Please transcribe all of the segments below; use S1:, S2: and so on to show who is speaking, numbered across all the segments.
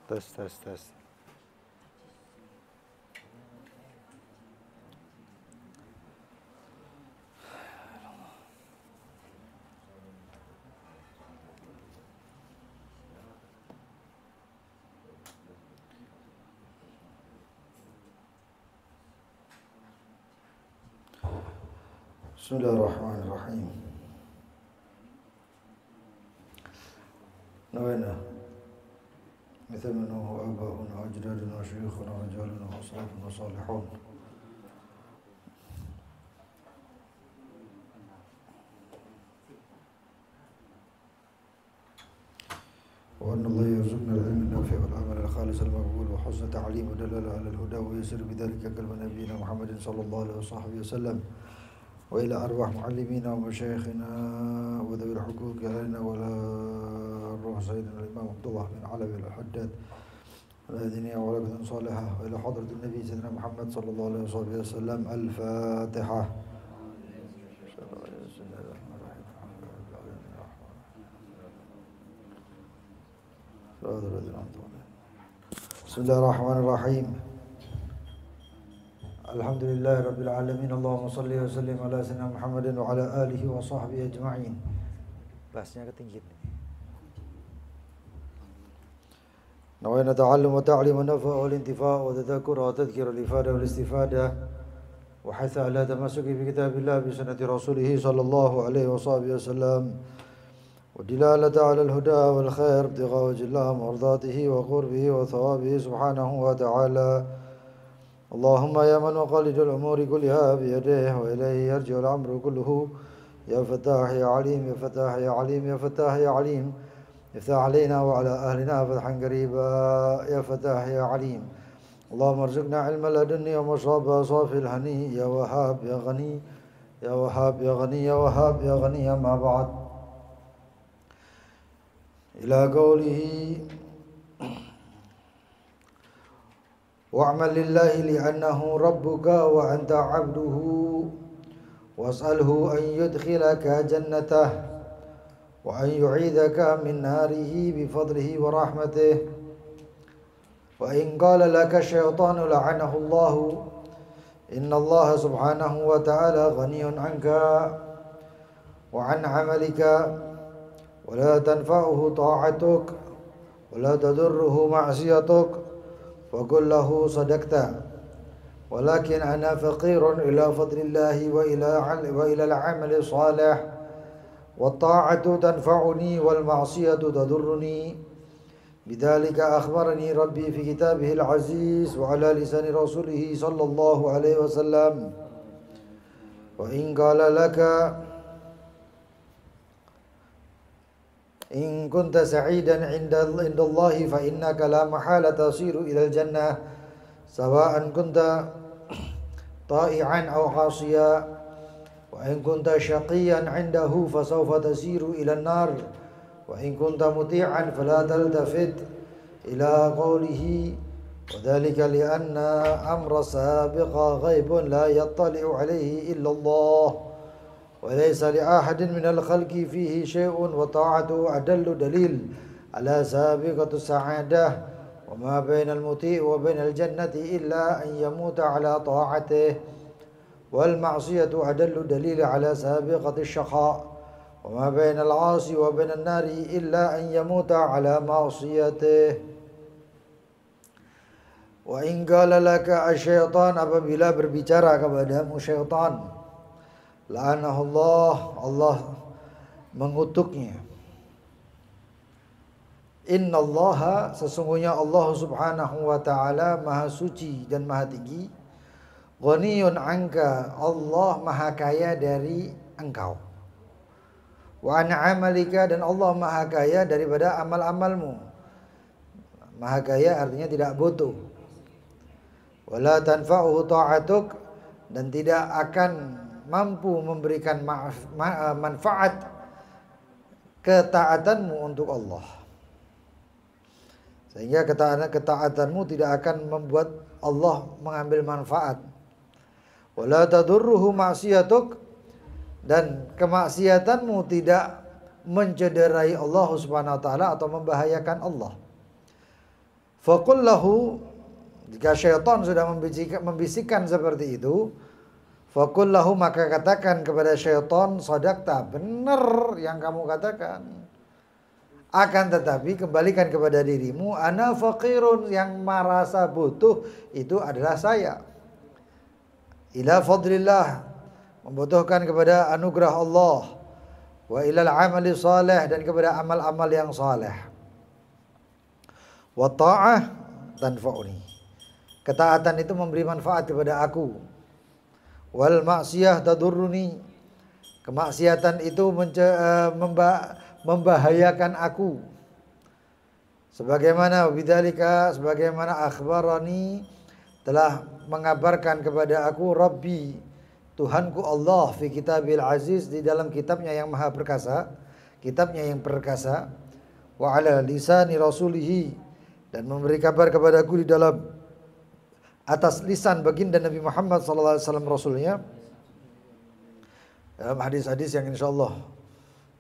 S1: Tes. Bismillahirrahmanirrahim. Nawaiنا مثل من هو آباؤنا وأجدادنا وشيوخنا ورجالنا وأصحابنا وصالحون وأن الله يرزقنا العلم النافع والعمل الخالص المقبول وحسن تعليم ودلالة على الهدى ويسر بذلك قلب نبينا محمد صلى الله عليه وصحبه وسلم وإلى أرواح معلمينا ومشايخنا وذوي الحقوق علينا ولا الروح سيدنا الإمام عبد الله بن علوي الحداد والأذنية ولكن صالحة وإلى حضرة النبي سيدنا محمد صلى الله عليه وسلم. الفاتحة. بسم الله الرحمن الرحيم. الحمد لله رب العالمين. اللهم صل وسلم على سيدنا محمد وعلى آله وصحبه أجمعين. Bahasnya ketinggian. نوينا تعلم وتعليم النفع والانتفاع وتذكر وتذكر الإفادة والاستفادة وحث على تمسك بكتاب الله بسنة رسوله صلى الله عليه وصحبه وسلم والدلالة على الهدى والخير ابتغاء وجه الله مرضاته وقربه وثوابه سبحانه وتعالى. اللهم يا من مقاليد الأمور كلها بيديه وإليه يرجع الأمر كله يا فتاح يا عليم يا فتاح يا عليم يا فتاح يا عليم افتح علينا وعلى أهلنا فتحا قريبا يا فتاح يا عليم. اللهم ارزقنا علم لدني ومصاب صافي الهني يا وهاب يا غني يا وهاب يا غني يا وهاب يا غني. أما بعد إلى قوله واعمل لله لأنه ربك وأنت عبده واسأله أن يدخلك جنته وأن يعيذك من ناره بفضله ورحمته. وإن قال لك الشيطان لعنه الله إن الله سبحانه وتعالى غني عنك وعن عملك ولا تنفعه طاعتك ولا تضره معصيتك فقل له صدقت ولكن أنا فقير إلى فضل الله وإلى العمل الصالح والطاعة تنفعني والمعصية تضرني. بذلك أخبرني ربي في كتابه العزيز وعلى لسان رسوله صلى الله عليه وسلم. وإن قال لك إن كنت سعيدا عند الله فإنك لا محالة تصير إلى الجنة سواء كنت طائعا أو عاصيا وإن كنت شقيا عنده فسوف تسير إلى النار وإن كنت مطيعا فلا تلتفت إلى قوله وذلك لأن أمر سابق غيب لا يطلع عليه إلا الله وليس لأحد من الخلق فيه شيء وطاعته أدل دليل على سابقة السعادة وما بين المطيع وبين الجنة إلا أن يموت على طاعته والمعصية أدل دليل على سابقة الشقاء وما بين العاصي وبين النار إلا أن يموت على معصيته. وإن قال لك الشيطان apabila berbicara kepadamu syaitan la'anahullah Allah mengutuknya. Innallaha sesungguhnya Allah subhanahu wa ta'ala maha suci dan maha tinggi. Ghaniyun anka Allah maha kaya dari engkau. Wa an amalika dan Allah maha kaya daripada amal-amalmu. Maha kaya artinya tidak butuh. Wala tanfa'uhu ta'atuk dan tidak akan mampu memberikan manfaat ketaatanmu untuk Allah. Sehingga ketaatanmu tidak akan membuat Allah mengambil manfaat. Wala tadurruhu ma'siyatuk dan kemaksiatanmu tidak mencederai Allah Subhanahu wa taala atau membahayakan Allah. Faqul lahu, jika syaitan sudah membisikkan seperti itu, faqul lahu, maka katakan kepada syaitan, sadaqta, benar yang kamu katakan. Akan tetapi kembalikan kepada dirimu, ana faqirun, yang merasa butuh itu adalah saya. Ila fadlillah, membutuhkan kepada anugerah Allah. Wa ilal amali salih, dan kepada amal-amal yang saleh. Wa ta'ah tanfa'uni, ketaatan itu memberi manfaat kepada aku. Wal maksiyah tadurruni, kemaksiatan itu membahayakan aku. Sebagaimana bidzalika, sebagaimana akhbarani, telah mengabarkan kepada aku Rabbi, Tuhanku Allah, fi kitabil aziz, di dalam kitabnya yang maha perkasa, kitabnya yang perkasa, wa ala lisani rasulihi, dan memberi kabar kepadaku di dalam atas lisan baginda Nabi Muhammad SAW, Rasulnya, dalam hadis-hadis yang insyaallah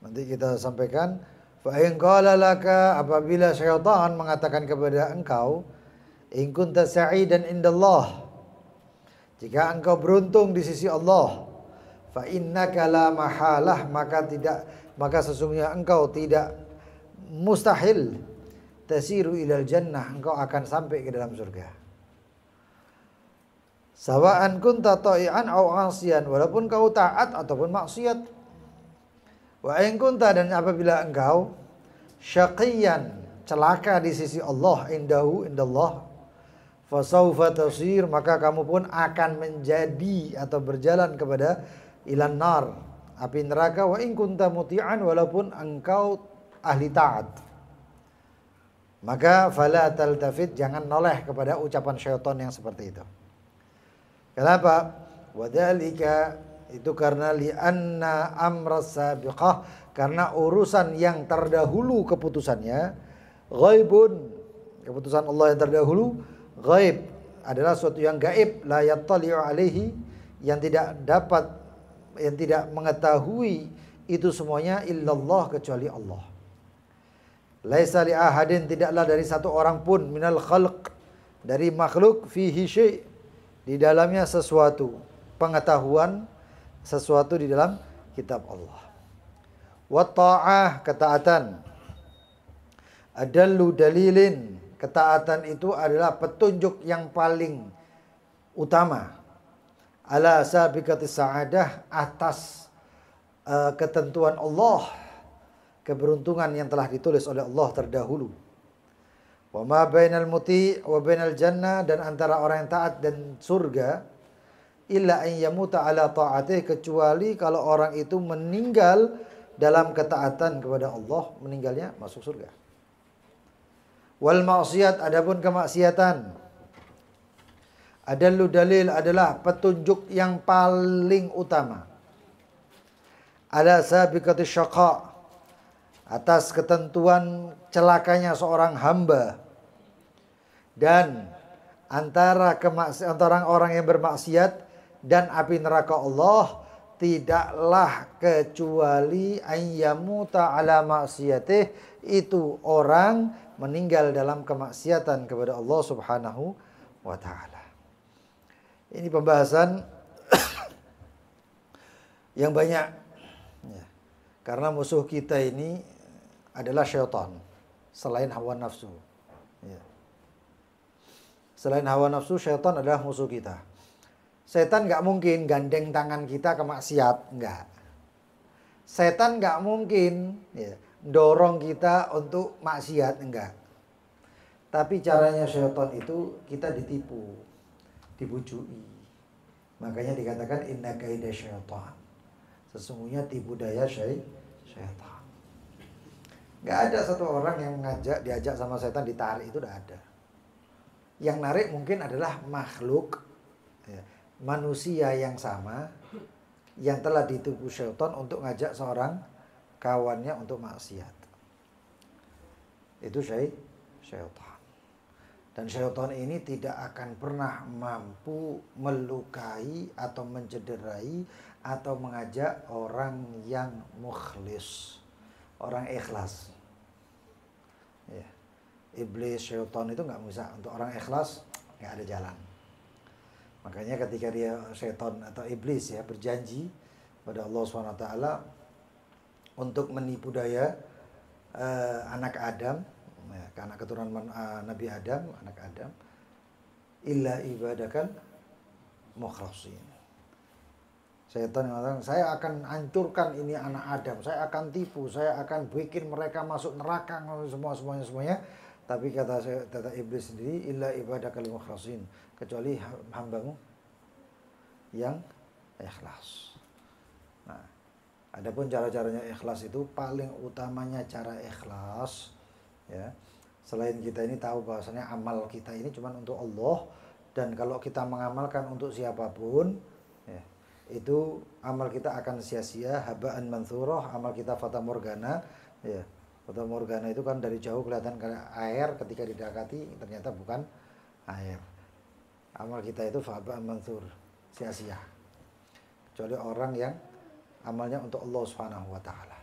S1: nanti kita sampaikan. Fa in qala laka, apabila syaitan mengatakan kepada engkau, in kunta sa'idan indallah, jika engkau beruntung di sisi Allah, fa innaka la mahalah, maka sesungguhnya engkau tidak mustahil, tasiru ilal jannah, engkau akan sampai ke dalam surga. Sawa'an kunta ta'i'an au 'asiyan, walaupun kau taat ataupun maksiat. Wa in kunta, dan apabila engkau syaqiyan, celaka di sisi Allah, indallah, fasaufa tasir, maka kamu pun akan menjadi atau berjalan kepada ilan nar, api neraka. Wa in kunta muti'an, walaupun engkau ahli taat. Maka fala taltafit, jangan noleh kepada ucapan syaitan yang seperti itu. Kenapa? Wadzalika, itu karena li'anna amras sabiqah, karena urusan yang terdahulu keputusannya ghaibun, keputusan Allah yang terdahulu ghaib, adalah suatu yang gaib, la yattali'u alaihi, yang tidak mengetahui itu semuanya illallah, kecuali Allah. Laisa li ahadin, tidaklah dari satu orang pun, minal khalq, dari makhluk, fihi syai', di dalamnya sesuatu, pengetahuan sesuatu di dalam kitab Allah. Wa ta'ah, ketaatan. Adallu dalilin, ketaatan itu adalah petunjuk yang paling utama. Ala sabiqatis sa'adah, atas ketentuan Allah, keberuntungan yang telah ditulis oleh Allah terdahulu. Wa ma bainal muti' wa bainal jannah, dan antara orang yang taat dan surga, illa an yamuta ala ta'atih, kecuali kalau orang itu meninggal dalam ketaatan kepada Allah, meninggalnya masuk surga. Wal maksiyat, adapun kemaksiatan, adallu dalil, adalah petunjuk yang paling utama. Ala sabiqatis syaqa, atas ketentuan celakanya seorang hamba. Dan antara orang yang bermaksiat dan api neraka Allah, tidaklah kecuali ayyamuta ala maksiyatih, itu orang meninggal dalam kemaksiatan kepada Allah Subhanahu wa ta'ala. Ini pembahasan yang banyak ya, karena musuh kita ini adalah syaitan, selain hawa nafsu ya. Selain hawa nafsu, syaitan adalah musuh kita. Setan gak mungkin gandeng tangan kita ke maksiat, enggak. Setan gak mungkin ya, dorong kita untuk maksiat, enggak. Tapi caranya syaitan itu kita ditipu, dibujui. Makanya dikatakan inna kaida syaitan, sesungguhnya tipu daya syaitan. Gak ada satu orang yang diajak sama setan ditarik, itu udah ada. Yang narik mungkin adalah makhluk ya, manusia yang sama, yang telah ditipu syaitan untuk ngajak seorang kawannya untuk maksiat. Itu syaitan. Dan syaitan ini tidak akan pernah mampu melukai atau mencederai atau mengajak orang yang mukhlis, orang ikhlas. Ya. Iblis, syaitan itu nggak bisa. Untuk orang ikhlas nggak ada jalan. Makanya ketika dia syaitan atau iblis ya berjanji pada Allah SWT untuk menipu daya anak Adam, ya, anak keturunan Nabi Adam, anak Adam, illa ibadakal mukhlasin. Syaitan mengatakan, saya akan hancurkan ini anak Adam, saya akan tipu, saya akan bikin mereka masuk neraka semuanya. Tapi kata iblis sendiri, illa ibadakal mukhlasin, kecuali hambamu yang ikhlas. Nah, adapun cara-caranya ikhlas itu paling utamanya cara ikhlas ya. Selain kita ini tahu bahwasanya amal kita ini cuma untuk Allah, dan kalau kita mengamalkan untuk siapapun ya, itu amal kita akan sia-sia, habaan manthurah, amal kita fata morgana ya. Fata morgana itu kan dari jauh kelihatan kayak air, ketika didekati ternyata bukan air. Amal kita itu habaan manthur, sia-sia. Kecuali orang yang amalnya untuk Allah Subhanahu wa taala.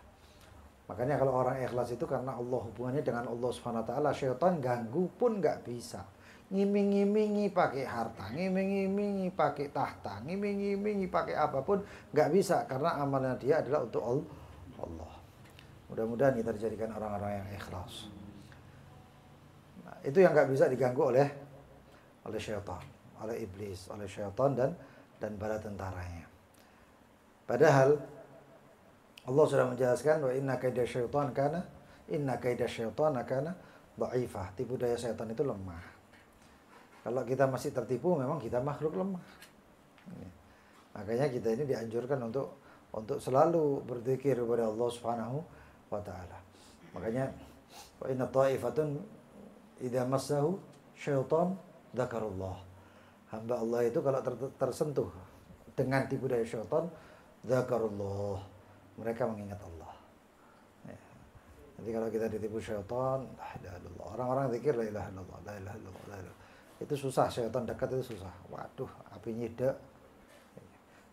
S1: Makanya kalau orang ikhlas itu karena Allah, hubungannya dengan Allah Subhanahu wa taala, syaitan ganggu pun nggak bisa. Ngiming-ngimingi pakai harta, ngiming-ngimingi pakai tahta, ngiming-ngimingi pakai apapun nggak bisa, karena amalnya dia adalah untuk Allah. Mudah-mudahan kita dijadikan orang-orang yang ikhlas. Nah, itu yang nggak bisa diganggu oleh syaitan, oleh iblis, oleh syaitan dan bala tentaranya. Padahal Allah sudah menjelaskan wa inna kaida syaitan kana dha'ifah. Tipu daya syaitan itu lemah. Kalau kita masih tertipu, memang kita makhluk lemah. Makanya kita ini dianjurkan untuk selalu berzikir kepada Allah Subhanahu wa taala. Makanya wa inna ta'ifatun idza massahu syaitan dzakarullah. Hamba Allah itu kalau tersentuh dengan tipu daya syaitan, dzakarullah, mereka mengingat Allah. Ya. Jadi kalau kita ditipu syaitan, la ilaha illallah. Orang-orang zikir la ilaha illallah, la ilaha illallah, la ilaha. Itu susah, syaitan dekat itu susah. Waduh, api nyidek.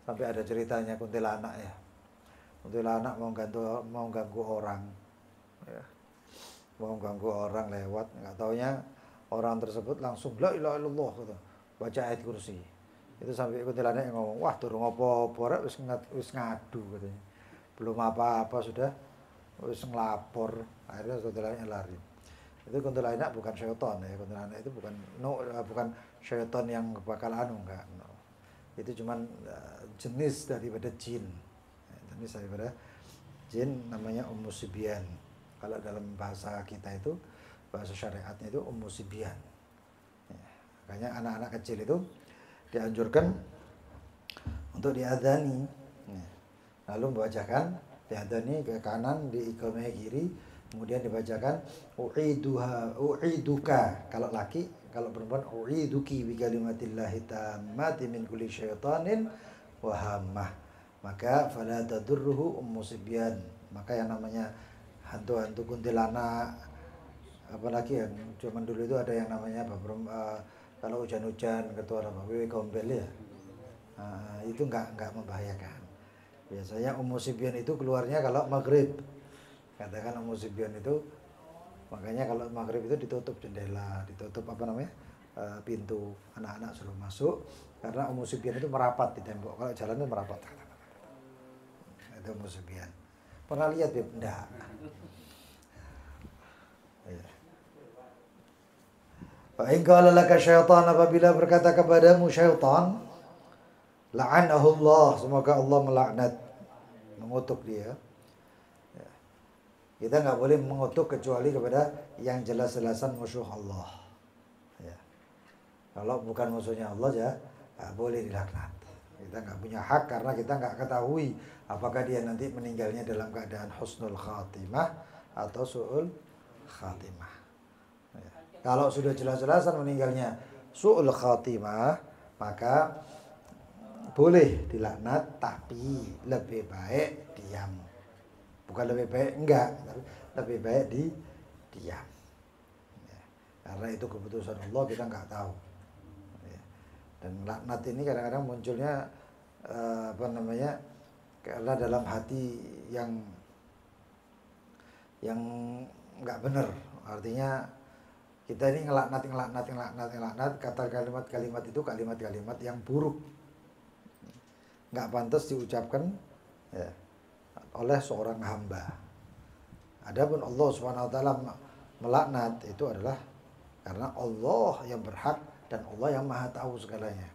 S1: Sampai ada ceritanya kuntilanak ya. Kuntilanak mau ganggu orang. Ya. Mau ganggu orang lewat, enggak taunya orang tersebut langsung la ilaha illallah gitu. Baca ayat kursi. Itu sampai kuntilanak yang ngomong, wah durung apa-apa rek wis ngadu katanya. Belum apa-apa sudah wis ngelapor. Akhirnya kuntilanaknya lari. Itu kuntilanak bukan syaitan ya. Kuntilanak itu bukan syaitan yang bakal enggak. No. Itu cuman jenis daripada jin. Jenis daripada jin namanya Ummu Sibyan. Kalau dalam bahasa kita itu, bahasa syariatnya itu Ummu Sibyan. Ya, makanya anak-anak kecil itu dianjurkan untuk diadzani. Ya. Lalu membacakan diadzani ke kanan, diiqamah kiri, kemudian dibacakan u'iduka kalau laki, kalau perempuan u'iduki bi kalimatillahi tammati min kulli syaitanin wa hammah. Maka fala tadurruhu Ummu Sibyan. Maka yang namanya hantu-hantu kuntilanak, apalagi yang zaman dulu itu ada yang namanya kalau hujan-hujan ketua wewe gombel ya. Itu enggak membahayakan. Biasanya Ummu Sibyan itu keluarnya kalau maghrib. Katakan Ummu Sibyan itu, makanya kalau maghrib itu ditutup jendela, ditutup pintu, anak-anak suruh masuk, karena Ummu Sibyan itu merapat di tembok. Kalau jalan itu merapat. Itu Ummu Sibyan. Pernah lihat ya? Enggak. Fa in qala laka syaitan, apabila berkata kepadamu syaitan, la'anahu Allah, semoga Allah melaknat, mengutuk dia. Kita nggak boleh mengutuk kecuali kepada yang jelas-jelasan musuh Allah. Ya. Kalau bukan musuhnya Allah ya nggak boleh dilaknat. Kita nggak punya hak karena kita nggak ketahui apakah dia nanti meninggalnya dalam keadaan husnul khatimah atau su'ul khatimah. Ya. Kalau sudah jelas-jelasan meninggalnya su'ul khatimah, maka boleh dilaknat, tapi lebih baik diam. Bukan lebih baik enggak, tapi lebih baik diam. Ya. Karena itu keputusan Allah, kita enggak tahu. Ya. Dan laknat ini kadang-kadang munculnya karena dalam hati yang yang nggak benar. Artinya kita ini ngelaknat, kata kalimat-kalimat itu kalimat-kalimat yang buruk, nggak pantas diucapkan ya, oleh seorang hamba. Adapun Allah Subhanahu wa taala melaknat itu adalah karena Allah yang berhak dan Allah yang maha tahu segalanya.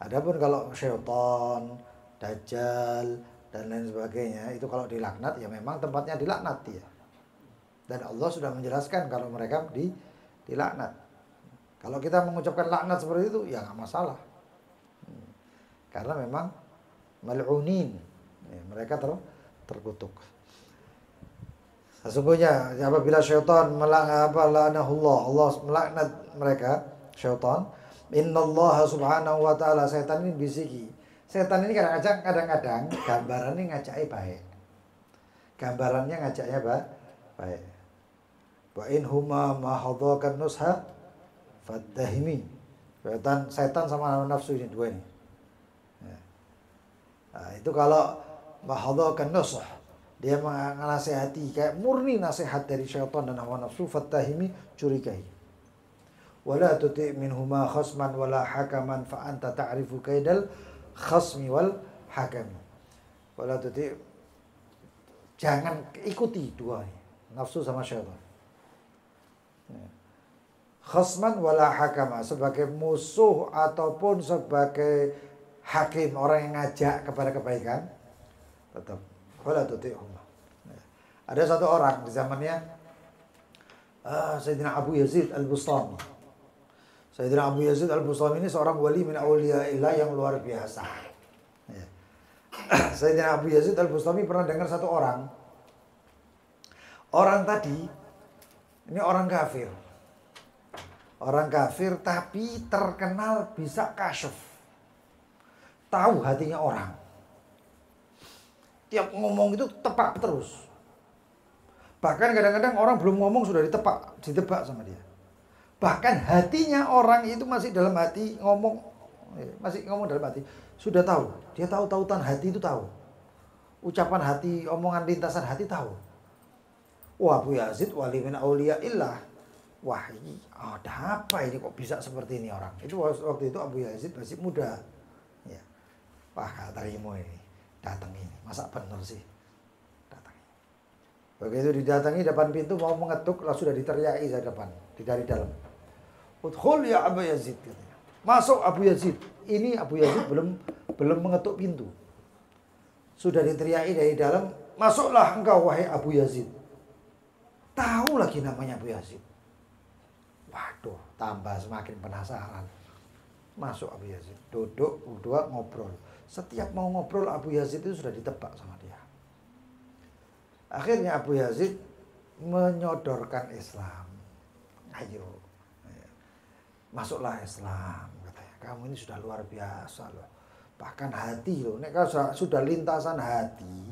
S1: Adapun kalau syaitan, dajjal dan lain sebagainya itu kalau dilaknat ya memang tempatnya dilaknat ya. Dan Allah sudah menjelaskan kalau mereka dilaknat. Kalau kita mengucapkan laknat seperti itu ya nggak masalah. Karena memang mal'unin, ya, mereka terkutuk. Sesungguhnya apabila syaitan la'anahullah, Allah melaknat mereka, syaitan. Innallaha subhanahu wa ta'ala, setan ini bisiki. Setan ini kadang-kadang gambarannya ngajaknya baik. Gambarannya ngajaknya baik. Wa in huma ma hadhakan nusha fattahimi. Setan sama nafsu ini dua ini. Nah, itu kalau mahadhakan nusha, dia menasihati kayak murni nasihat dari syaitan dan hawa nafsu, fattahimi, curigai. Wala tuti' minhuma khasman wala hakaman fa anta ta'rifu kaidal khasmi wal hakam. Wala tuti', jangan ikuti dua ini, nafsu sama syaitan. Khasman wala hakama, sebagai musuh ataupun sebagai hakim, orang yang ngajak kepada kebaikan, tetap wala tuti'huma. Ada satu orang di zamannya Sayyidina Abu Yazid Al-Bustami. Sayyidina Abu Yazid Al-Bustami ini seorang wali min awliyaillah yang luar biasa. Sayyidina Abu Yazid Al-Bustami pernah dengar satu orang. Orang tadi ini orang kafir. Orang kafir tapi terkenal bisa kasyaf. Tahu hatinya orang. Tiap ngomong itu tepat terus. Bahkan kadang-kadang orang belum ngomong sudah ditebak sama dia. Bahkan hatinya orang itu masih dalam hati ngomong, masih ngomong dalam hati. Sudah tahu, dia tahu tautan hati itu tahu. Ucapan hati, omongan lintasan hati tahu. Wah, Abu Yazid wali min auliyaillah. Wah, ini ada apa ini kok bisa seperti ini orang? Itu waktu itu Abu Yazid masih muda. Ya. Wah, gak terima ini. Datangi. Masa bener sih? Datangi. Begitu didatangi depan pintu mau mengetuk, lalu sudah diteriaki dari depan, dari dalam. Udkhul ya Abu Yazid, katanya. Masuk Abu Yazid. Ini Abu Yazid belum mengetuk pintu. Sudah diteriaki dari dalam, masuklah engkau wahai Abu Yazid. Tahu lagi namanya Abu Yazid. Waduh, tambah semakin penasaran. Masuk Abu Yazid, duduk, berdua ngobrol. Setiap mau ngobrol Abu Yazid itu sudah ditebak sama dia. Akhirnya Abu Yazid menyodorkan Islam. Ayo, masuklah Islam, katanya. Kamu ini sudah luar biasa loh. Bahkan hati loh, kalau sudah lintasan hati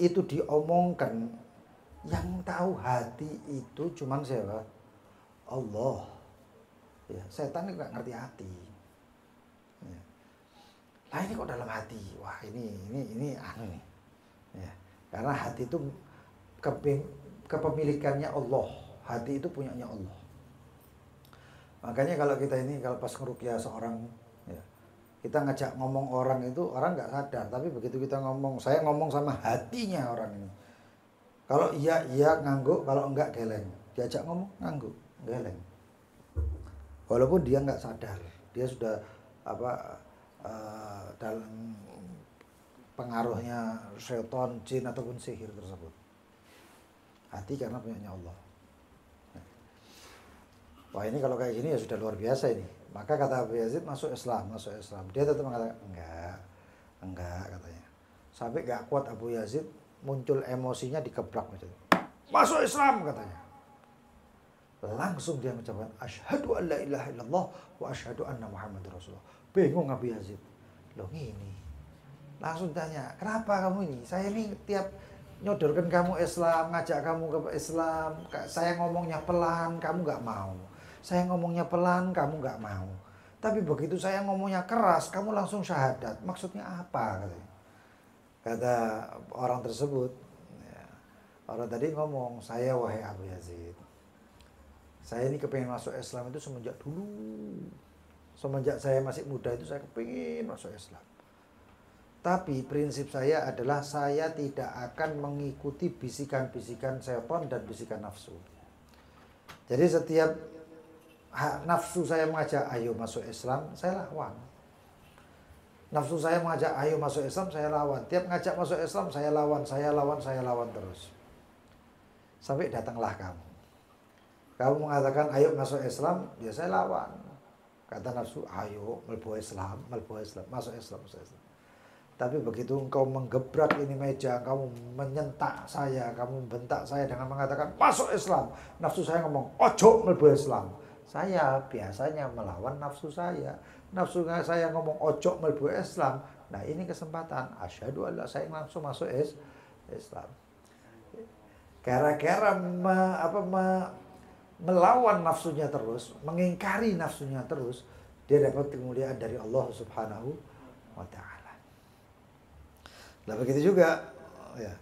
S1: itu diomongkan. Yang tahu hati itu cuman siapa? Allah. Ya, setan itu gak ngerti hati. Ya. Lah ini kok dalam hati. Wah, ini anu nih. Ya. Karena hati itu kepemilikannya Allah. Hati itu punyanya Allah. Makanya kalau kita ini kalau pas ngeruqyah seorang, ya, kita ngajak ngomong orang itu orang nggak sadar. Tapi begitu kita ngomong, saya ngomong sama hatinya orang ini. Kalau iya ngangguk, kalau enggak geleng. Diajak ngomong ngangguk. Geleng. Walaupun dia nggak sadar, dia sudah dalam pengaruhnya syaitan, jin ataupun sihir tersebut. Hati karena punyanya Allah. Wah, ini kalau kayak gini ya sudah luar biasa ini. Maka kata Abu Yazid masuk Islam. Dia tetap mengatakan enggak katanya. Sampai nggak kuat Abu Yazid, muncul emosinya dikebrak macam itu. Masuk Islam katanya. Langsung dia mengucapkan asyhadu an la ilaha illallah wa asyhadu anna muhammadar rasulullah. Bingung Abu Yazid. Loh ini. Langsung tanya, "Kenapa kamu ini? Saya ini tiap nyodorkan kamu Islam, ngajak kamu ke Islam, saya ngomongnya pelan, kamu nggak mau. Saya ngomongnya pelan, kamu nggak mau. Tapi begitu saya ngomongnya keras, kamu langsung syahadat. Maksudnya apa?" Katanya. Kata orang tersebut, ya, Orang tadi ngomong, saya wahai Abu Yazid, saya ini kepengen masuk Islam itu semenjak dulu. Semenjak saya masih muda itu saya kepengen masuk Islam. Tapi prinsip saya adalah saya tidak akan mengikuti bisikan-bisikan setan dan bisikan nafsu. Jadi setiap nafsu saya mengajak, ayo masuk Islam, saya lawan. Nafsu saya mengajak, ayo masuk Islam, saya lawan. Tiap ngajak masuk Islam, saya lawan terus. Sampai datanglah kamu. Kamu mengatakan, ayo masuk Islam, ya saya lawan. Kata nafsu, ayo melbu Islam, masuk Islam. Tapi begitu engkau menggebrak ini meja, kamu menyentak saya, kamu membentak saya dengan mengatakan, masuk Islam. Nafsu saya ngomong, ojo melbu Islam. Saya biasanya melawan nafsu saya. Nafsu saya ngomong ojo melbu Islam. Nah ini kesempatan. Asyhadu alla saya langsung masuk Islam. Gara-gara melawan nafsunya terus, mengingkari nafsunya terus, dia dapat kemuliaan dari Allah Subhanahu wa Ta'ala. Nah begitu juga ya,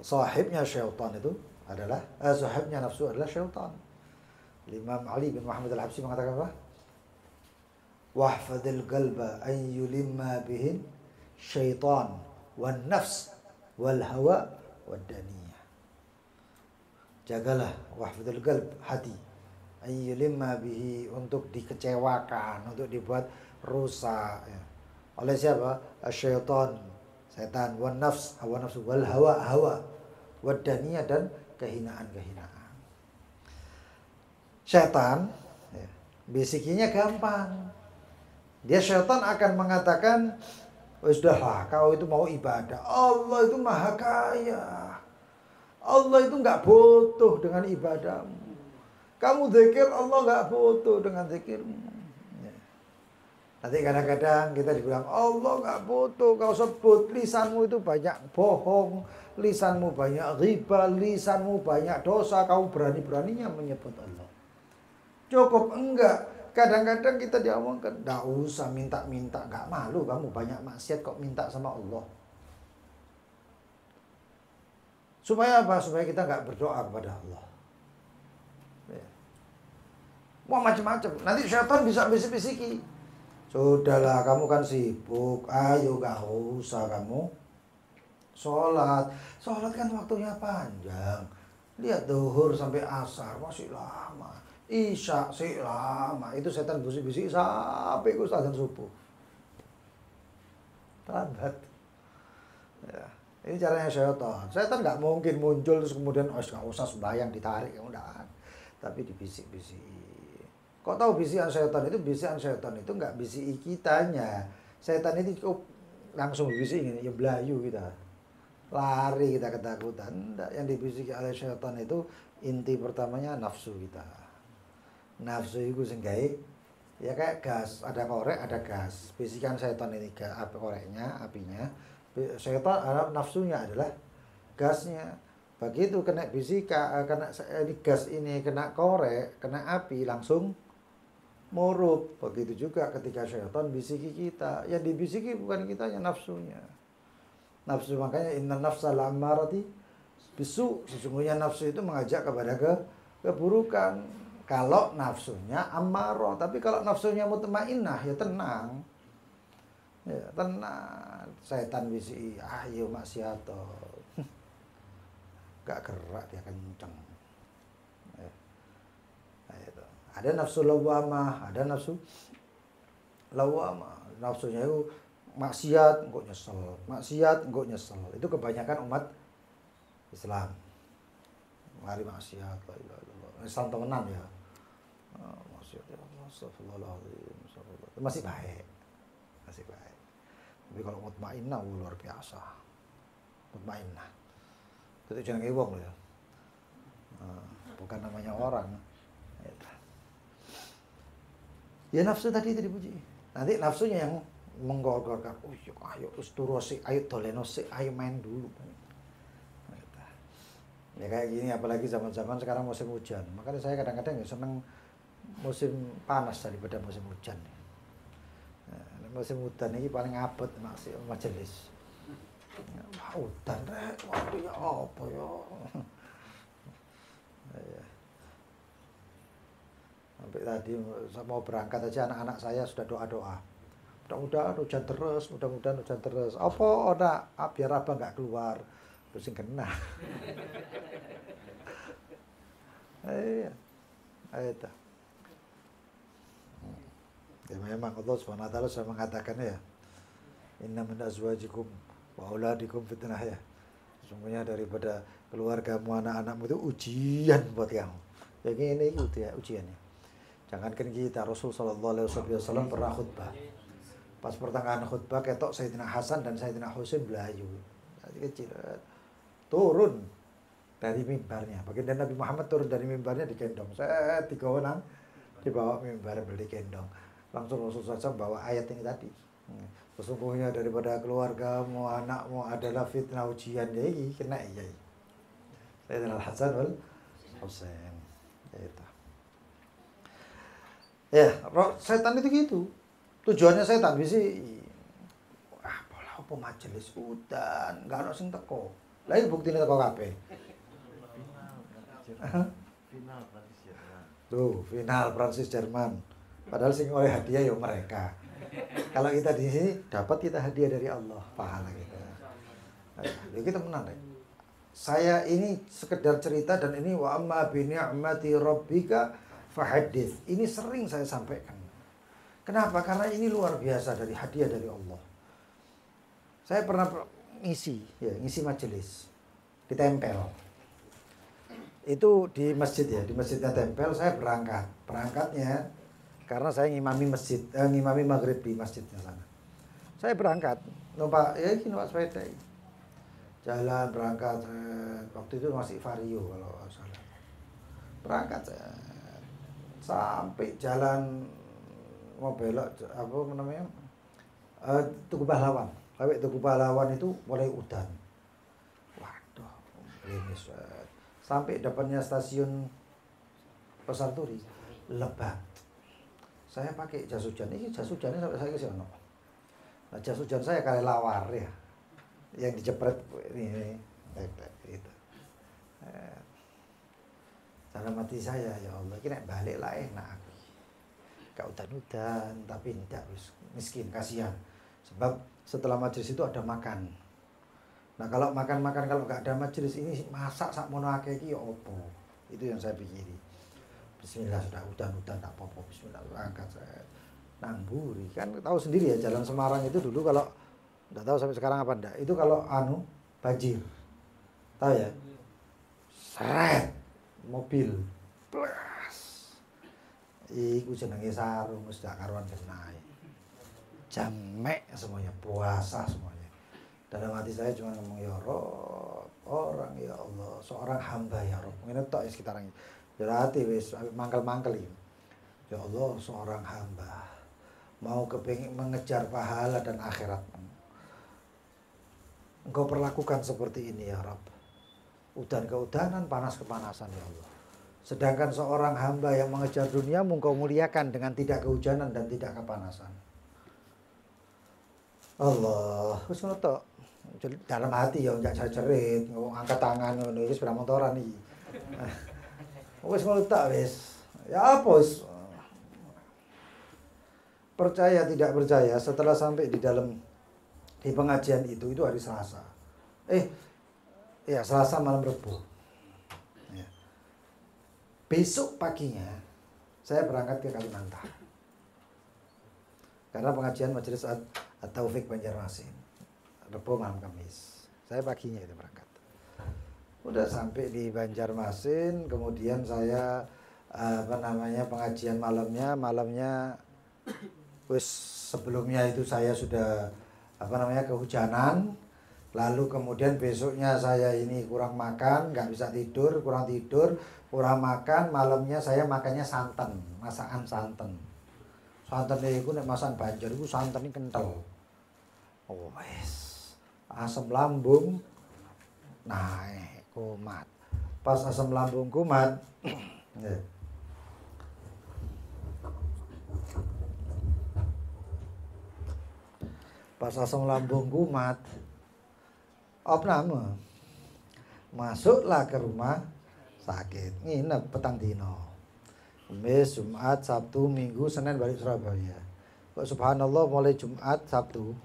S1: sahibnya syaitan itu adalah sahibnya nafsu adalah syaitan. Imam Ali bin Muhammad al-Habsyi mengatakan apa? Wahfadil qalba an yulimma bihin syaitan wan nafs wal hawa wad daniyah. Jagalah wahfadil qalb, hati, an yulimma bihi, untuk dikecewakan, untuk dibuat rusak ya. Oleh siapa? Syaitan, setan, wan nafs, hawa nafsu, wal hawa wad daniyah, dan kehinaan-kehinaan. Setan ya, bisikinya gampang. Dia setan akan mengatakan, sudahlah kau itu mau ibadah, Allah itu maha kaya, Allah itu nggak butuh dengan ibadahmu. Kamu zikir, Allah nggak butuh dengan zikirmu. Ya. Nanti kadang-kadang kita dibilang, Allah nggak butuh kau sebut, lisanmu itu banyak bohong, lisanmu banyak riba, lisanmu banyak dosa, kau berani-beraninya menyebut Allah. Cukup enggak? Kadang-kadang kita diomongkan, enggak usah minta-minta, enggak malu kamu banyak maksiat kok minta sama Allah. Supaya apa? Supaya kita enggak berdoa kepada Allah. Ya. Wah macam-macam. Nanti syaitan bisa bisik-bisiki. Sudahlah kamu kan sibuk, ayo enggak usah kamu sholat. Sholat kan waktunya panjang. Lihat zuhur sampai asar masih lama. Isya sih lama. Itu setan bisik-bisik sampai ke azan subuh. Lambat. Ya. Ini caranya syaitan. Syaitan nggak mungkin muncul terus kemudian nggak usah sembahyang ditarik, enggak. Tapi dibisik-bisik. Kok tahu bisikan syaitan itu? Bisikan syaitan itu nggak bisiki kitanya. Syaitan itu cukup langsung bisikin, ya belayu kita. Lari kita ketakutan. Enggak, yang dibisiki oleh syaitan itu inti pertamanya nafsu kita. Nafsu itu sehingga ya kayak gas, ada korek, ada gas. Bisikan syaitan ini api koreknya, apinya. Syaitan nafsunya adalah gasnya. Begitu kena bisikan, kena gas ini, kena korek, kena api, langsung murup. Begitu juga ketika syaitan bisiki kita. Yang dibisiki bukan kitanya, nafsunya. Nafsu, makanya inna nafsa la'ammarati bisu. Sesungguhnya nafsu itu mengajak kepada keburukan. Kalau nafsunya ammarah, tapi kalau nafsunya mutmainnah ya tenang. Ya, tenang. Setan bisi, ayo maksiat. Gak gerak dia kenceng. Ya. Nah, itu. Ada nafsu lawamah, ada nafsu lawamah. Nafsunya itu maksiat, engkau nyesel. Maksiat, engkau nyesel. Itu kebanyakan umat Islam. Mari maksiat, la ilaha illallah. Islam temenan ya. Maksiat ya Allah, astagfirullahaladzim. Masih baik. Masih baik. Tapi kalau mutmainnah luar biasa. Mutmainnah. Itu jangan ngewong ya. Bukan namanya orang. Ya nafsu tadi itu dipuji. Nanti nafsunya yang menggogorkan. Oh iya, ayo turu sik, ayo doleno sik, ayo main dulu. Ya kayak gini, apalagi zaman-zaman sekarang musim hujan. Makanya saya kadang-kadang ya seneng musim panas daripada musim hujan. Nah, musim hujan ini paling abot majelis. Udan rek, waduh ya apa ya. Sampai tadi mau berangkat aja anak-anak saya sudah doa-doa. Mudah-mudahan hujan terus, mudah-mudahan hujan terus. Apa ora biar abang nggak keluar. Terus sing kena. Iya. Itu. Ya memang Allah Subhanahu wa taala sudah mengatakan ya. Inna min azwajikum wa auladikum fitnah ya. Sesungguhnya daripada keluargamu, anak-anakmu itu ujian buat kamu. Ya ini itu ya ujiannya. Jangankan kita, Rasul sallallahu alaihi wasallam pernah khutbah. Pas pertengahan khutbah ketok Sayyidina Hasan dan Sayyidina Husain belayu. Kecil. Turun dari mimbarnya. Baginda Nabi Muhammad turun dari mimbarnya digendong. Saya digawa dibawa mimbar digendong. Langsung Rasulullah SAW bawa ayat ini tadi. Sesungguhnya daripada keluargamu, anakmu adalah fitnah ujian. Ya ini kena ya. Sayyidina Hasan wal Husain. Ya, setan itu gitu. Tujuannya setan bisa apa majelis udan, enggak ono sing teko. Lah iki buktine teko kabeh. Final Prancis Jerman. Tuh, final Prancis Jerman. Padahal sing oleh hadiah ya mereka. Kalau kita di sini dapat kita hadiah dari Allah, pahala kita. Ya kita menang deh. Saya ini sekedar cerita dan ini wa amma bi ni'mati rabbika fahadits. Ini sering saya sampaikan. Kenapa? Karena ini luar biasa dari hadiah dari Allah. Saya pernah ngisi majelis di Tempel. Itu di masjid ya, di masjidnya Tempel saya berangkat. Berangkatnya karena saya ngimami maghrib di masjidnya sana. Saya berangkat, numpak sepeda. Jalan berangkat, waktu itu masih Vario kalau salah. Berangkat sampai jalan mau belok apa namanya Tugu Pahlawan. Sampai Tugu Pahlawan itu mulai udan. Waduh, ini sampai depannya stasiun Pasar Turi lebat. Saya pakai jas hujan. Ini jas hujannya sampai saya ke sini. Nah, jas hujan saya kali lawar ya. Yang dijepret ini gitu. Dalam hati saya, ya Allah, ini balik lah enak. Gak udan-udan, tapi tidak miskin, kasihan. Sebab setelah majelis itu ada makan. Nah kalau makan-makan, kalau gak ada majelis ini masak sak mono akeh iki ya opo. Itu yang saya pikiri. Bismillah, sudah udan-udan tak apa-apa. Bismillah, angkat saya namburi. Kan tahu sendiri ya jalan Semarang itu dulu kalau enggak tahu sampai sekarang apa enggak. Itu kalau banjir. Tahu ya? Seret mobil plus iku jenenge sarung wis gak karuan kenae. Jamek semuanya, puasa semuanya. Dalam hati saya cuma ngomong ya Rob, orang ya Allah, seorang hamba ya Rob. Ngene tok sekitaran. Ya hati wis mangkel-mangkel iki. Ya Allah, seorang hamba mau kepengin mengejar pahala dan akhirat. Engkau perlakukan seperti ini ya Rob. Udan keudanan, panas kepanasan ya Allah. Sedangkan seorang hamba yang mengejar duniamu engkau muliakan dengan tidak kehujanan dan tidak kepanasan. Allah, wis ngono tok. Dalam hati ya enggak cerit, ngangkat tangan ngono iki sepeda motoran iki. Wis ngono tok wis. Ya apa wis. Percaya tidak percaya setelah sampai di pengajian itu hari Selasa. Selasa malam Rebo. Ya. Besok paginya saya berangkat ke Kalimantan. Karena pengajian Majelis At-Taufik Banjarmasin. Rebo malam Kamis. Saya paginya itu berangkat. Udah sampai di Banjarmasin, kemudian saya pengajian malamnya wis sebelumnya itu saya sudah kehujanan. Lalu kemudian besoknya saya ini kurang makan, nggak bisa tidur, kurang makan. Malamnya saya makannya santan, masakan santan. Santan itu nek masakan Banjar itu santan ini kental. Oh wes, asam lambung naik kumat. Pas asam lambung kumat, pas asam lambung kumat, opname. Masuklah ke rumah sakit, nginep petang dino. Kamis, Jumat, Sabtu, Minggu, Senin balik Surabaya. Kok subhanallah mulai Jumat, Sabtu,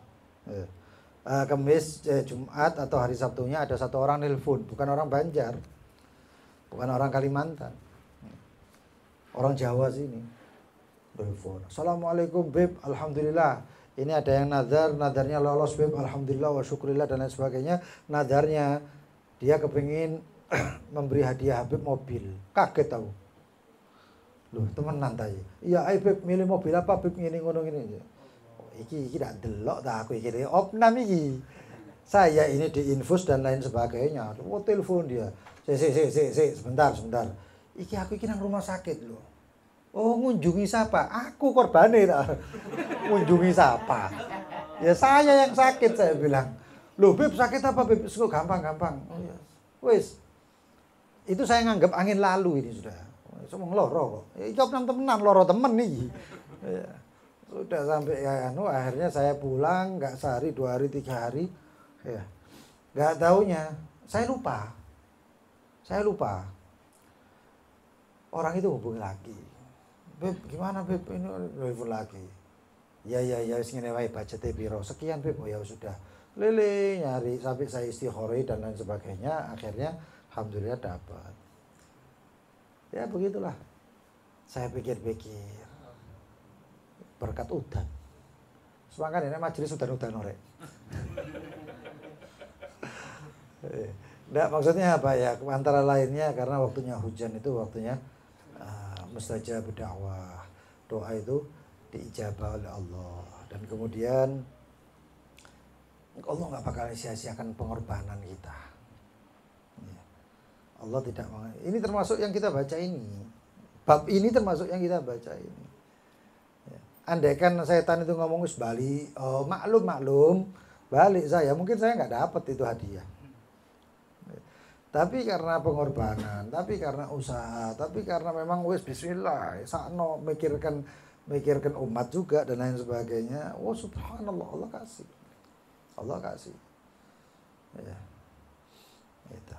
S1: Kamis, Jumat atau hari Sabtunya ada satu orang nelpon, bukan orang Banjar, bukan orang Kalimantan, orang Jawa sini. Nelpon, Assalamualaikum Beb, alhamdulillah. Ini ada yang nadarnya lolos Beb, alhamdulillah wa syukurillah dan lain sebagainya. Nadarnya dia kepingin memberi hadiah Habib mobil. Kaget tahu. Loh, temenan ta iki. Iya, ayo Beb milih mobil apa Beb ngene ngono ngene. Oh, iki ndak delok ta aku iki. Opnam iki. Saya ini diinfus dan lain sebagainya. Oh, telepon dia. Sebentar. Iki aku iki nang rumah sakit loh. Oh, ngunjungi siapa? Aku korbane ta. Ngunjungi siapa? Ya saya yang sakit, saya bilang. Loh Beb sakit apa Beb? Gampang. Oh ya. Wis. Itu saya nganggap angin lalu ini sudah. Semua loro kok. Ya iki temenan loro temen nih. Ya. Sudah sampai akhirnya saya pulang enggak sehari, 2 hari, 3 hari. Ya. Enggak taunya saya lupa. Orang itu hubungi lagi. Beb, gimana Beb? Ini telepon lagi. Ya wis ngene wae budgete piro? Sekian Beb. Oh ya sudah. Lele nyari sampai saya istikharah dan lain sebagainya, akhirnya alhamdulillah dapat. Ya begitulah. Saya pikir-pikir berkat udan. Semangat ini majelis udan-udan orek. Nggak, maksudnya apa ya? Antara lainnya karena waktunya hujan itu waktunya mustajab dakwah. Doa itu diijabah oleh Allah dan kemudian Allah nggak bakal sia-siakan pengorbanan kita. Allah tidak. Ini termasuk yang kita baca ini. Bab ini termasuk yang kita baca ini. Andaikan setan itu ngomong balik, oh, maklum, balik saya, mungkin saya nggak dapat itu hadiah. Tapi karena pengorbanan, tapi karena usaha, tapi karena memang wis bismillah, sakno mikirkan umat juga dan lain sebagainya. Oh subhanallah, Allah kasih. Ya. Itu.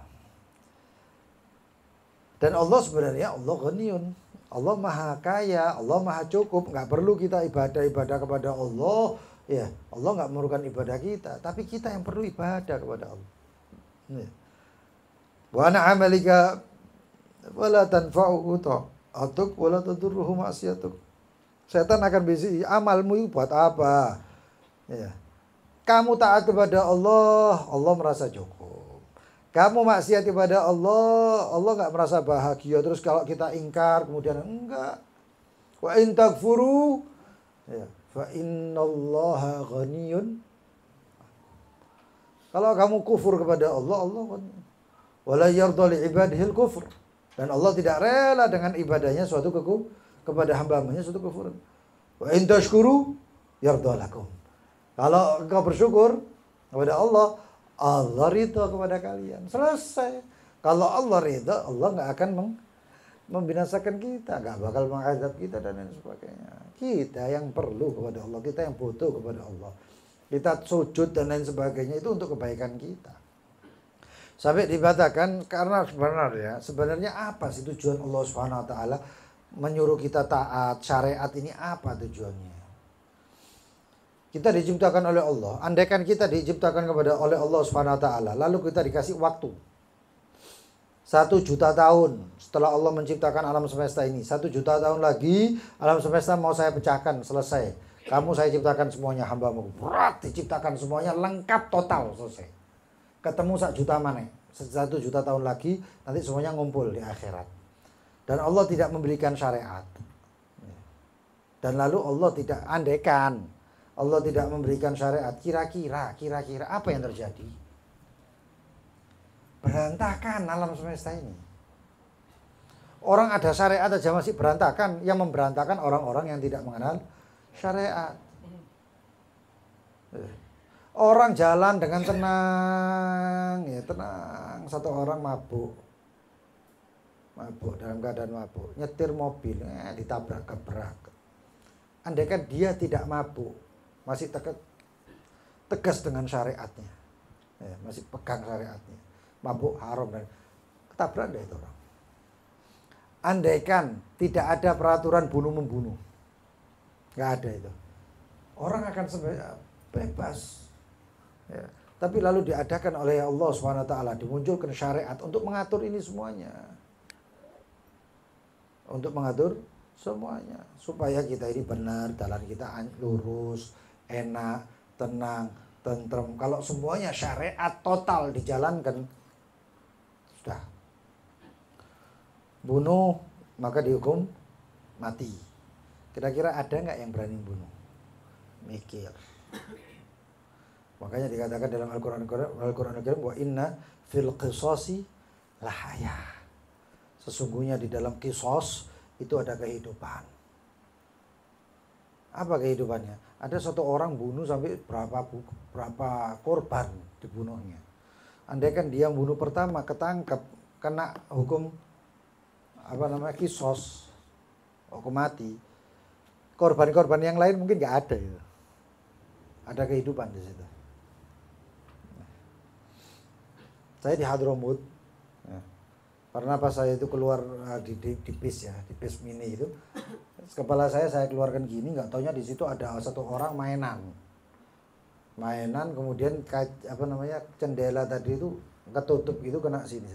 S1: Dan Allah sebenarnya Allah ghaniyun. Allah maha kaya, Allah maha cukup, nggak perlu kita ibadah kepada Allah. Ya, Allah nggak memerlukan ibadah kita, tapi kita yang perlu ibadah kepada Allah. Ya. Wa ana amalika wala tanfa'u ta'atuk wala tadurruhu ma'siyatuk. Setan akan bisi amalmu itu buat apa? Ya. Kamu taat kepada Allah, Allah merasa cukup. Kamu maksiat kepada Allah, Allah nggak merasa bahagia. Terus kalau kita ingkar, kemudian enggak. Wa in takfuru, ya, fa innallaha ghaniyun. Kalau kamu kufur kepada Allah, Allah ghaniyun. Wala yarda li ibadihil kufur. Dan Allah tidak rela dengan ibadahnya suatu kepada hamba-hambanya suatu kufuran. Wa in tashkuru yarda lakum. Kalau engkau bersyukur kepada Allah, Allah ridha kepada kalian. Selesai. Kalau Allah ridha, Allah nggak akan membinasakan kita, nggak bakal mengazab kita dan lain sebagainya. Kita yang perlu kepada Allah, kita yang butuh kepada Allah. Kita sujud dan lain sebagainya itu untuk kebaikan kita. Sampai dikatakan karena sebenarnya apa sih tujuan Allah Subhanahu wa taala menyuruh kita taat syariat ini, apa tujuannya? Kita diciptakan oleh Allah. Andaikan kita diciptakan oleh Allah Subhanahu wa taala, lalu kita dikasih waktu 1 juta tahun setelah Allah menciptakan alam semesta ini. 1 juta tahun lagi alam semesta mau saya pecahkan, selesai. Kamu saya ciptakan semuanya hamba-Mu. Berat diciptakan semuanya lengkap total selesai. Ketemu 1 juta mana? 1 juta tahun lagi nanti semuanya ngumpul di akhirat. Dan Allah tidak memberikan syariat. Dan lalu Allah tidak andaikan Allah tidak memberikan syariat, kira-kira apa yang terjadi? Berantakan alam semesta ini. Orang ada syariat aja masih berantakan, yang memberantakan orang-orang yang tidak mengenal syariat. Orang jalan dengan tenang, ya tenang. Satu orang mabuk dalam keadaan mabuk, nyetir mobil, ditabrak-gebrak. Andaikan dia tidak mabuk, masih tegas dengan syariatnya, masih pegang syariatnya. Mabuk haram dan ketabrak deh itu orang. Andaikan tidak ada peraturan bunuh-membunuh, nggak ada itu, orang akan bebas. Ya. Tapi lalu diadakan oleh Allah SWT, dimunculkan syariat untuk mengatur ini semuanya. Untuk mengatur semuanya. Supaya kita ini benar, jalan kita lurus, enak, tenang, tentrem. Kalau semuanya syariat total dijalankan, sudah. Bunuh, maka dihukum mati. Kira-kira ada nggak yang berani bunuh? Mikir. Makanya dikatakan dalam Al-Quran Al-Karim, wa inna fil qisasi lahayah. Sesungguhnya di dalam kisos itu ada kehidupan. Apa kehidupannya? Ada satu orang bunuh sampai berapa korban dibunuhnya. Andaikan dia bunuh pertama ketangkep, kena hukum kisos, hukum mati. Korban-korban yang lain mungkin nggak ada itu. Ada kehidupan di situ. Saya di Hadramut, ya. Karena pas saya itu keluar di bis ya, di bis mini itu, kepala saya keluarkan gini, nggak taunya di situ ada satu orang mainan, kemudian jendela tadi itu ketutup itu kena sini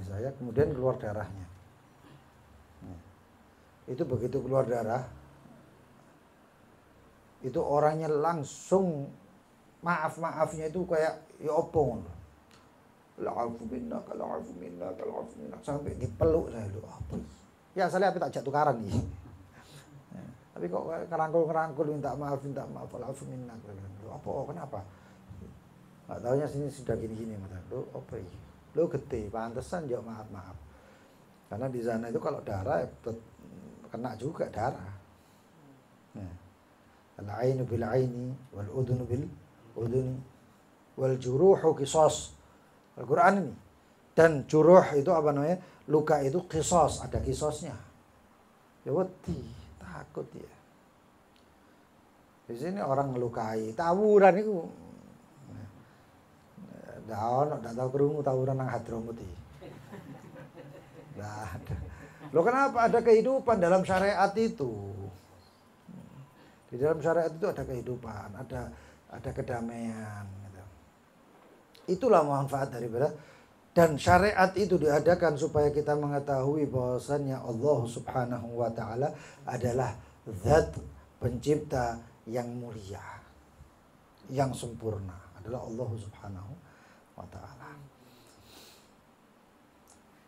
S1: saya, kemudian keluar darahnya. Itu begitu keluar darah, itu orangnya langsung maafnya itu kayak ya opong. La'afu minna, sampai dipeluk saya lu apa? Ya saya tak jatuh tukaran nih. Ya, tapi kok ngerangkul minta maaf, la'afu minna. Lu apa? Kenapa? Enggak taunya sini sudah gini mata. Lu apa ini? Lu gede, pantesan jawab maaf. Karena di sana itu kalau darah kena juga darah. Ya. Al-ainu bil aini wal udhunu bil udhuni wal juruhu qisas. Al-Quran ini. Dan juruh itu luka itu qisas, ada qisasnya. Ya wedi, takut dia. Di sini orang melukai, tawuran itu. Ndak tahu krungu tawuran nang Hadramut iki. Nah, loh kenapa ada kehidupan dalam syariat itu? Di dalam syariat itu ada kehidupan, ada kedamaian. Itulah manfaat daripada, dan syariat itu diadakan supaya kita mengetahui bahwasannya Allah Subhanahu wa taala adalah zat pencipta yang mulia, yang sempurna, adalah Allah Subhanahu wa taala.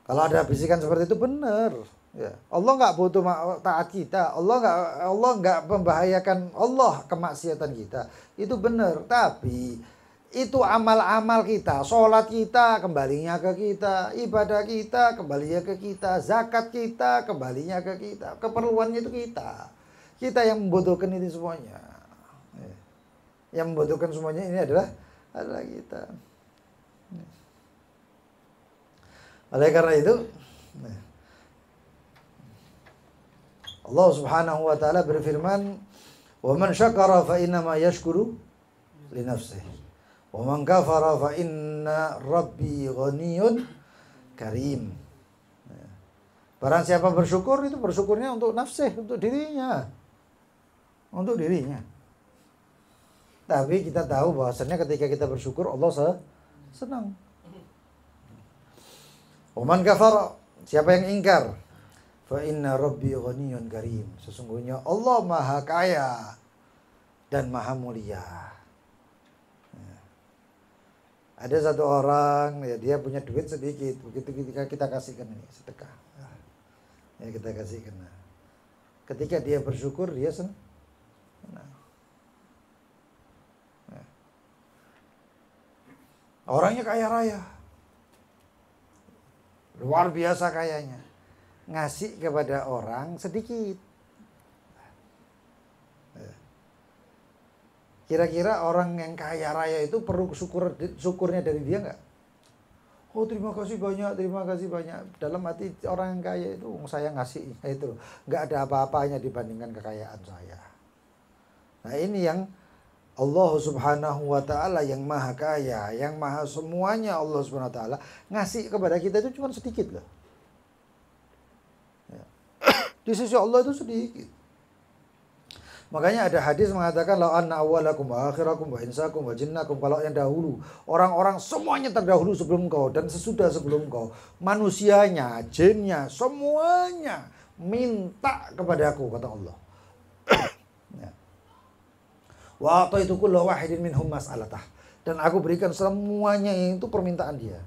S1: Kalau ada bisikan seperti itu benar, ya. Allah nggak butuh taat kita, Allah nggak membahayakan Allah kemaksiatan kita, itu benar. Tapi itu amal-amal kita, sholat kita kembalinya ke kita, ibadah kita kembalinya ke kita, zakat kita kembalinya ke kita, keperluannya itu kita yang membutuhkan ini semuanya. Yang membutuhkan semuanya ini adalah kita. Oleh karena itu Allah Subhanahu wa taala berfirman, "Wa man syakara fa innama yashkuru li nafsihi. Wa man kafara fa inna rabbi ghaniyyun karim." Barang siapa bersyukur, itu bersyukurnya untuk nafsih, untuk dirinya. Untuk dirinya. Tapi kita tahu bahwasannya ketika kita bersyukur, Allah senang. Wa man kafara, siapa yang ingkar, fa inna rabbi ghaniyyun karim. Sesungguhnya Allah Maha Kaya dan Maha Mulia. Ada satu orang, ya dia punya duit sedikit, begitu kita kasihkan ini sedekah, ya kita kasihkan. Ketika dia bersyukur, dia senang. Ya. Orangnya kaya raya, luar biasa kayanya, ngasih kepada orang sedikit. Kira-kira orang yang kaya raya itu perlu syukurnya dari dia nggak? Oh terima kasih banyak. Dalam hati orang yang kaya itu, saya ngasih itu, nggak ada apa-apanya dibandingkan kekayaan saya. Nah ini yang Allah subhanahu wa ta'ala yang maha kaya, yang maha semuanya, Allah subhanahu wa ta'ala ngasih kepada kita itu cuma sedikit loh. Ya. Di sisi Allah itu sedikit. Makanya ada hadis mengatakan la anna awwalakum wa akhirakum wa insakum wa jinnakum, kalau yang dahulu orang-orang semuanya terdahulu sebelum kau dan sesudah sebelum kau, manusianya, jinnya, semuanya minta kepadaku, kata Allah. Ya. Wa ataitu kulla wahidin minhum mas'alatah, dan aku berikan semuanya itu permintaan dia.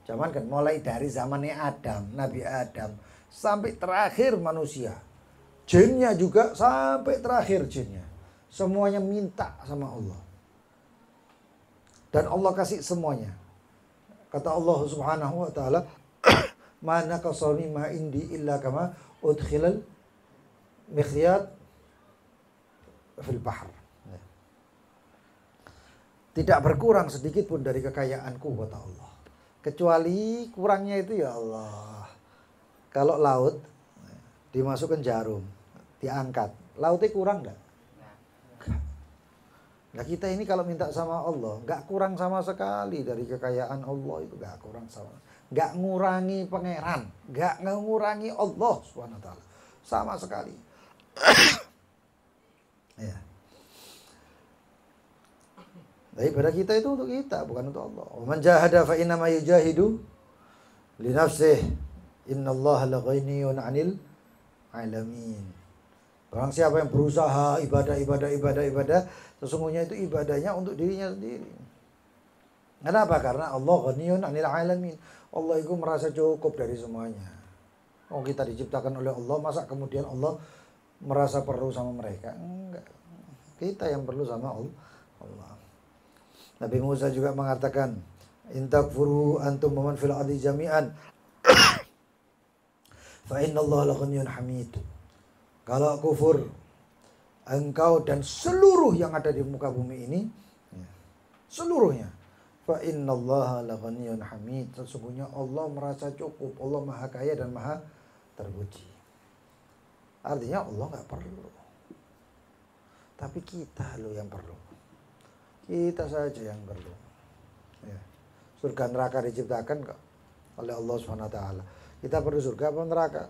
S1: Zaman kan mulai dari zamannya Adam, Nabi Adam sampai terakhir manusia. Jinnya juga sampai terakhir jinnya. Semuanya minta sama Allah. Dan Allah kasih semuanya. Kata Allah subhanahu wa ta'ala, ma naqasani ma indi illa kama udkhilal mikhyat fil bahr. Tidak berkurang sedikit pun dari kekayaanku, kata Allah. Kecuali kurangnya itu ya Allah. Kalau laut dimasukkan jarum, diangkat, lautnya kurang enggak? Nah kita ini kalau minta sama Allah, enggak kurang sama sekali dari kekayaan Allah itu, enggak kurang sama, enggak ngurangi pangeran, enggak ngurangi Allah subhanahu wa ta'ala, sama sekali. Ya. Tapi pada kita itu untuk kita, bukan untuk Allah. Man jahada fa innama yujahidu li nafsihi, innallaha laghaniyun 'anil alamin. Barang siapa yang berusaha ibadah, sesungguhnya itu ibadahnya untuk dirinya sendiri. Kenapa? Karena Allah ghaniyun 'anil alamin. Allah itu merasa cukup dari semuanya. Oh, kita diciptakan oleh Allah, masa kemudian Allah merasa perlu sama mereka? Enggak. Kita yang perlu sama Allah. Nabi Musa juga mengatakan, in takfuru antum man fil ardi jami'an fa innallaha laghaniyun hamid. Kalau kufur engkau dan seluruh yang ada di muka bumi ini, seluruhnya, fa innallaha laghaniyun hamid. Sesungguhnya Allah merasa cukup, Allah maha kaya dan maha terpuji. Artinya Allah nggak perlu, tapi kita loh yang perlu. Kita saja yang perlu. Ya. Surga neraka diciptakan kok oleh Allah SWT. Kita perlu surga apa neraka?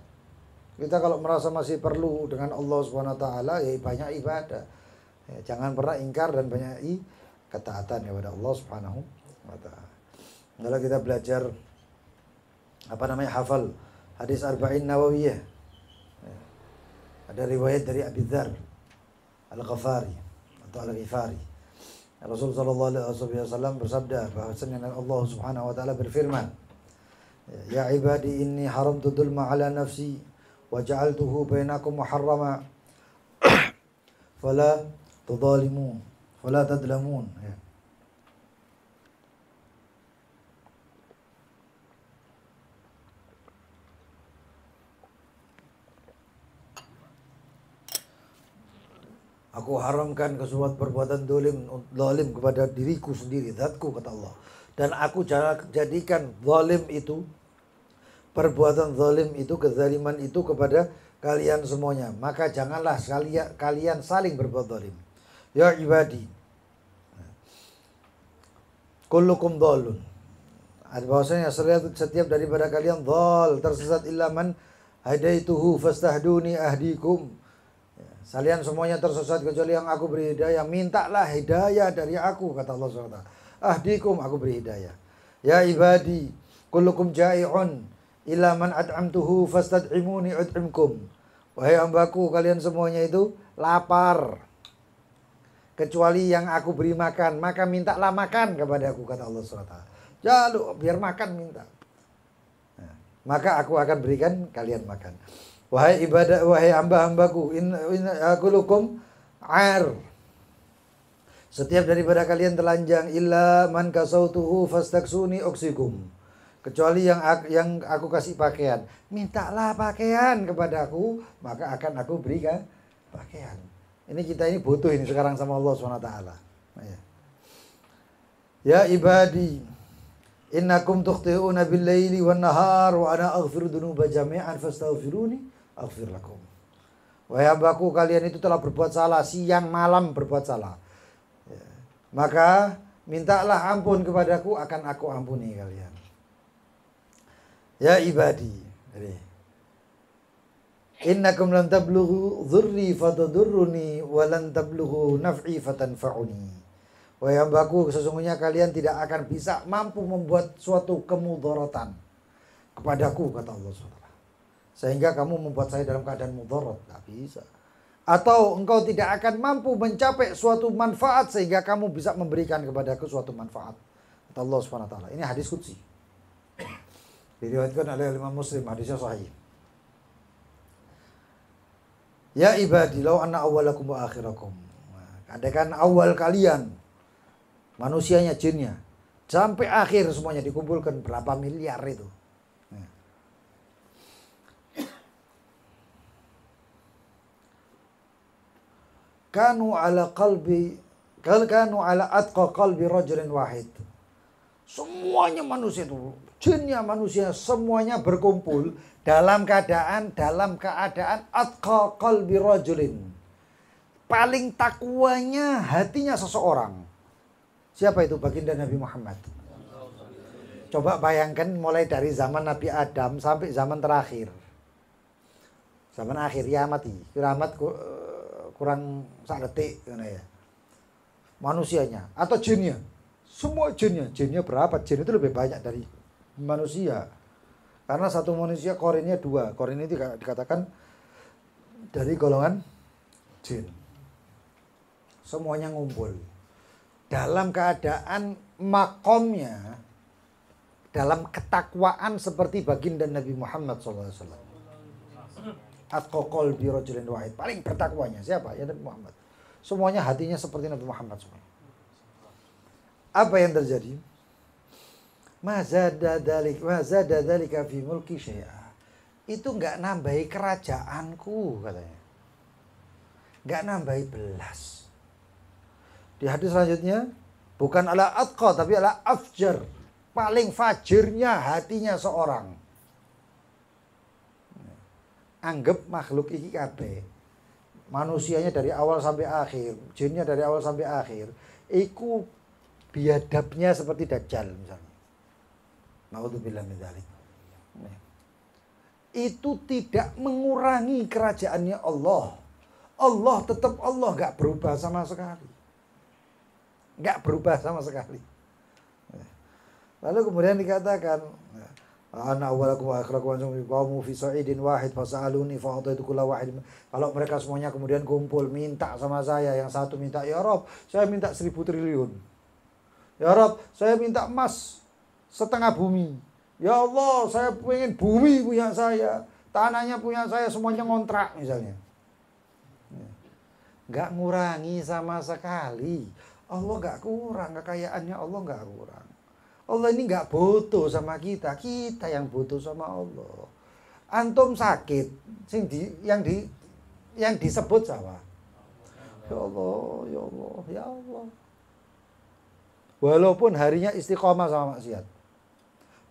S1: Kita kalau merasa masih perlu dengan Allah SWT, ya banyak ibadah. Ya, jangan pernah ingkar dan banyak ketaatan kepada Allah SWT. Kalau kita belajar hafal hadis Arba'in Nawawiyah. Ya. Ada riwayat dari Abi Dzar Al-Ghafari atau Al-Ghifari. Rasulullah SAW bersabda bahwasanya Allah Subhanahu wa ta'ala berfirman, ya ibadi inni haramtu dzulma ala nafsi wa ja'altuhu bainakum muharrama fala tudzalimu fala tadlamun. Ya. Aku haramkan kesuatu perbuatan zalim kepada diriku sendiri, zatku, kata Allah. Dan aku jadikan zalim itu, perbuatan zalim itu, kezaliman itu kepada kalian semuanya. Maka janganlah kalian saling berbuat zalim. Ya ibadi, kullukum dhalun. Bahwasanya setiap daripada kalian dhal, tersesat, illa man hadaituhu fastahduni ahdikum. Kalian semuanya tersesat kecuali yang aku beri hidayah. Mintalah hidayah dari aku, kata Allah SWT. Ahdikum, aku beri hidayah. Ya ibadi, kullukum ja'i'un illa man at'amtuhu fastad'imuni ud'imkum. Wahai hambaku, kalian semuanya itu lapar kecuali yang aku beri makan, maka mintalah makan kepada aku, kata Allah SWT. Jaluk, biar makan minta. Nah, maka aku akan berikan kalian makan. Wahai ibadah, wahai hamba-hambaku, akulukum air. Setiap daripada kalian telanjang, illa man kasautuhu fastaksuni oksikum. Kecuali yang aku kasih pakaian, mintalah pakaian kepadaku, maka akan aku berikan pakaian. Ini kita ini butuh ini sekarang sama Allah SWT. Ya ibadi, innakum tukhti'una bil-laili wan-nahar wa ana aghfiru dzunuba jami'an fastaghfiruni aghfir lakum. Wahai hambaku, kalian itu telah berbuat salah, siang malam berbuat salah. Ya. Maka mintalah ampun kepadaku, akan aku ampuni kalian. Ya ibadi, innakum lan tablughu dhurri fatadurruni wa lan tablughu naf'i fatanfa'uni. Wahai hambaku, sesungguhnya kalian tidak akan bisa mampu membuat suatu kemudaratan kepadaku, kata Allah SWT. Sehingga kamu membuat saya dalam keadaan mudarat, tak bisa. Atau engkau tidak akan mampu mencapai suatu manfaat sehingga kamu bisa memberikan kepadaku suatu manfaat, kata Allah SWT. Ini hadis qudsi, diriwayatkan oleh Imam Muslim, hadisnya sahih. Ya ibadi, law anna awwalakum wa akhirakum. Andaikan awal kalian, manusianya, jinnya, sampai akhir semuanya dikumpulkan, berapa miliar itu. Kanu ala atqa qalbi rajulin wahid. Semuanya manusia itu, jinnya, manusia, semuanya berkumpul dalam keadaan atqa qalbi rajulin. Paling takwanya hatinya seseorang. Siapa itu? Baginda Nabi Muhammad. Coba bayangkan mulai dari zaman Nabi Adam sampai zaman terakhir. Zaman akhir ya mati. Kiamat kurang sak detik ya. Manusianya atau jinnya. Semua jinnya berapa? Jin itu lebih banyak dari manusia. Karena satu manusia korinnya 2. Korin itu dikatakan dari golongan jin. Semuanya ngumpul dalam keadaan makomnya, dalam ketakwaan seperti baginda Nabi Muhammad SAW. Atqa qalbi rajulin wahid, paling bertakwanya siapa? Ya Nabi Muhammad. Semuanya hatinya seperti Nabi Muhammad SAW. Apa yang terjadi? Ma zada dzalika fi mulki syai'a. Itu enggak nambahi kerajaanku, katanya. Enggak nambahi belas. Di hadis selanjutnya, bukan ala atqa tapi ala afjar. Paling fajirnya hatinya seorang. Anggap makhluk iki kabeh, manusianya dari awal sampai akhir, jinnya dari awal sampai akhir, iku biadabnya seperti Dajjal misalnya. Naudzubillah min dzalik. Itu tidak mengurangi kerajaannya Allah. Allah tetap Allah, nggak berubah sama sekali. Nggak berubah sama sekali. Lalu kemudian dikatakan, ana awwalakum wa akhirakum wa fi sa'idin wahid fas'aluni fa'ataitu kulla wahid. Kalau mereka semuanya kemudian kumpul minta sama saya, yang satu minta, ya Rabb, saya minta 1000 triliun. Ya Rabb, saya minta emas setengah bumi. Ya Allah, saya pengen bumi punya saya, tanahnya punya saya, semuanya ngontrak misalnya. Enggak ngurangi sama sekali. Allah enggak kurang, kekayaannya Allah enggak kurang. Allah ini nggak butuh sama kita, kita yang butuh sama Allah. Antum sakit, yang disebut sama. Ya Allah, ya Allah, ya Allah. Walaupun harinya istiqomah sama maksiat,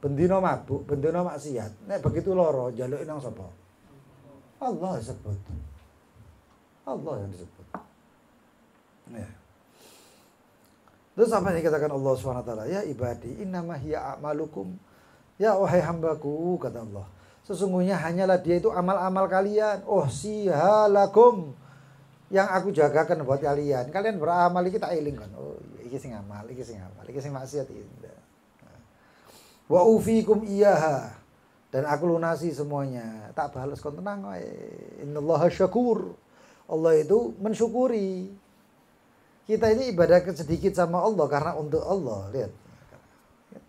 S1: bendino mabuk, bendino maksiat, nek begitu loro, jalukin nang sapa? Allah disebut. Allah yang disebut. Ya. Terus apa yang dikatakan Allah SWT? Ya ibadi, innama hiya a'malukum. Ya wahai hambaku, kata Allah. Sesungguhnya hanyalah dia itu amal-amal kalian. Oh sihalakum. Yang aku jagakan buat kalian. Kalian beramal, kita iling kan. Oh iki sing amal, iki sing maksiat. Wa ufikum iyaha. Dan aku lunasi semuanya. Tak balas, kon tenang wae. Innallaha syakur. Allah itu mensyukuri. Kita ini ibadah sedikit sama Allah karena untuk Allah, lihat.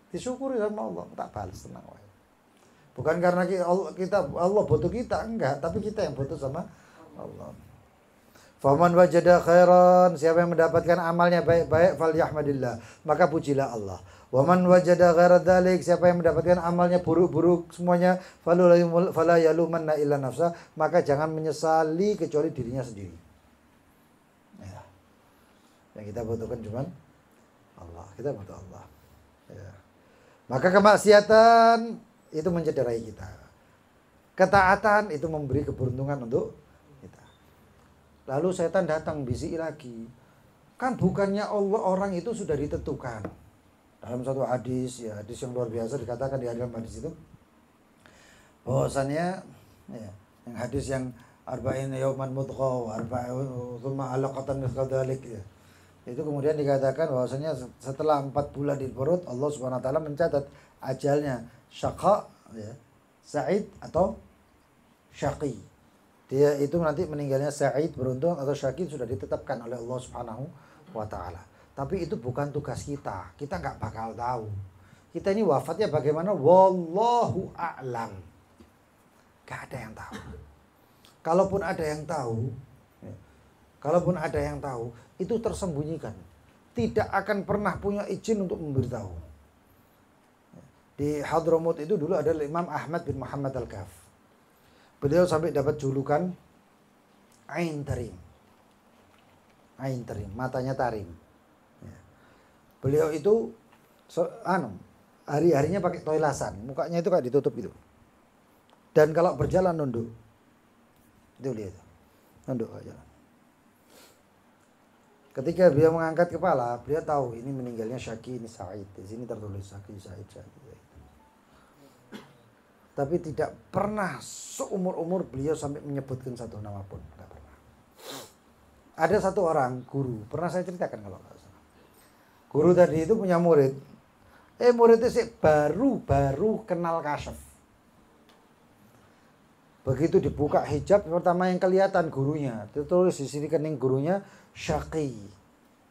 S1: Disyukuri sama Allah, tak balas, tenang wae. Bukan karena Allah butuh kita, enggak, tapi kita yang butuh sama Allah. Faman wajada khairan, siapa yang mendapatkan amalnya baik-baik, falyahmadillah, maka pujilah Allah. Waman wajada ghaira dzalik, siapa yang mendapatkan amalnya buruk-buruk semuanya, fala yalumanna illa nafsa, maka jangan menyesali kecuali dirinya sendiri. Yang kita butuhkan cuma Allah. Kita butuh Allah. Ya. Maka kemaksiatan itu mencederai kita. Ketaatan itu memberi keberuntungan untuk kita. Lalu setan datang bisik lagi. Kan bukannya Allah orang itu sudah ditentukan. Dalam satu hadis, ya hadis yang luar biasa dikatakan di dalam hadis itu bahwasannya ya, yang hadis yang arba'in yauman mudghah arba'in thumma 'alaqatan mithqal dzalik ya. Itu kemudian dikatakan bahwasanya setelah 4 bulan di perut Allah Subhanahu wa taala mencatat ajalnya syaqa ya, sa'id atau syaqi. Dia itu nanti meninggalnya sa'id beruntung atau syaqi sudah ditetapkan oleh Allah Subhanahu wa taala. Tapi itu bukan tugas kita. Kita nggak bakal tahu. Kita ini wafatnya bagaimana? Wallahu a'lam. Gak ada yang tahu. Kalaupun ada yang tahu, kalaupun ada yang tahu, itu tersembunyikan. Tidak akan pernah punya izin untuk memberitahu. Di Hadramut itu dulu ada Imam Ahmad bin Muhammad Al-Kaf. Beliau sampai dapat julukan Ain Tarim. Ain Tarim, matanya tarim. Beliau itu hari-harinya pakai toilasan, mukanya itu kayak ditutup gitu. Dan kalau berjalan nunduk. Itu lihat. Nunduk aja. Ketika beliau mengangkat kepala, beliau tahu ini meninggalnya Syaqi, ini Sa'id. Di sini tertulis Syaqi, Sa'id, Sa'id. Tapi tidak pernah seumur-umur beliau sampai menyebutkan satu nama pun, tidak pernah. Ada satu orang guru, pernah saya ceritakan kalau nggak salah. Guru tadi itu punya murid. Muridnya sih baru kenal kasyaf. Begitu dibuka hijab, pertama yang kelihatan gurunya. Tertulis di sini kening gurunya Syaqi.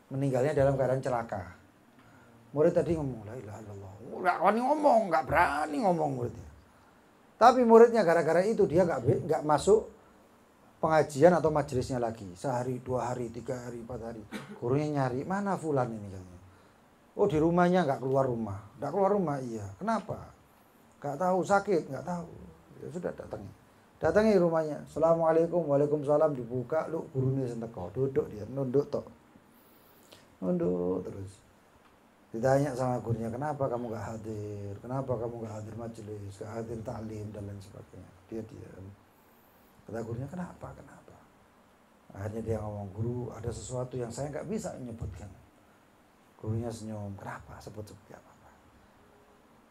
S1: Meninggalnya dalam keadaan celaka. Murid tadi ngomong, la ilaha illallah. Nggak berani ngomong muridnya. Tapi muridnya gara-gara itu dia nggak masuk pengajian atau majelisnya lagi. Sehari, 2 hari, 3 hari, 4 hari. Gurunya nyari, mana fulan ini katanya. Oh di rumahnya nggak keluar rumah. Nggak keluar rumah, iya. Kenapa? Nggak tahu, sakit, nggak tahu. Ya sudah datangi rumahnya. Assalamualaikum, waalaikumsalam. Dibuka, lu gurunya senteko. Duduk dia, nunduk tok. Nunduk terus. Ditanya sama gurunya, kenapa kamu nggak hadir? Kenapa kamu nggak hadir majelis, nggak hadir taklim dan lain sebagainya. Dia diam. Kata gurunya, kenapa? Akhirnya dia ngomong, guru ada sesuatu yang saya nggak bisa menyebutkan. Gurunya senyum, kenapa? Sebut-sebut apa?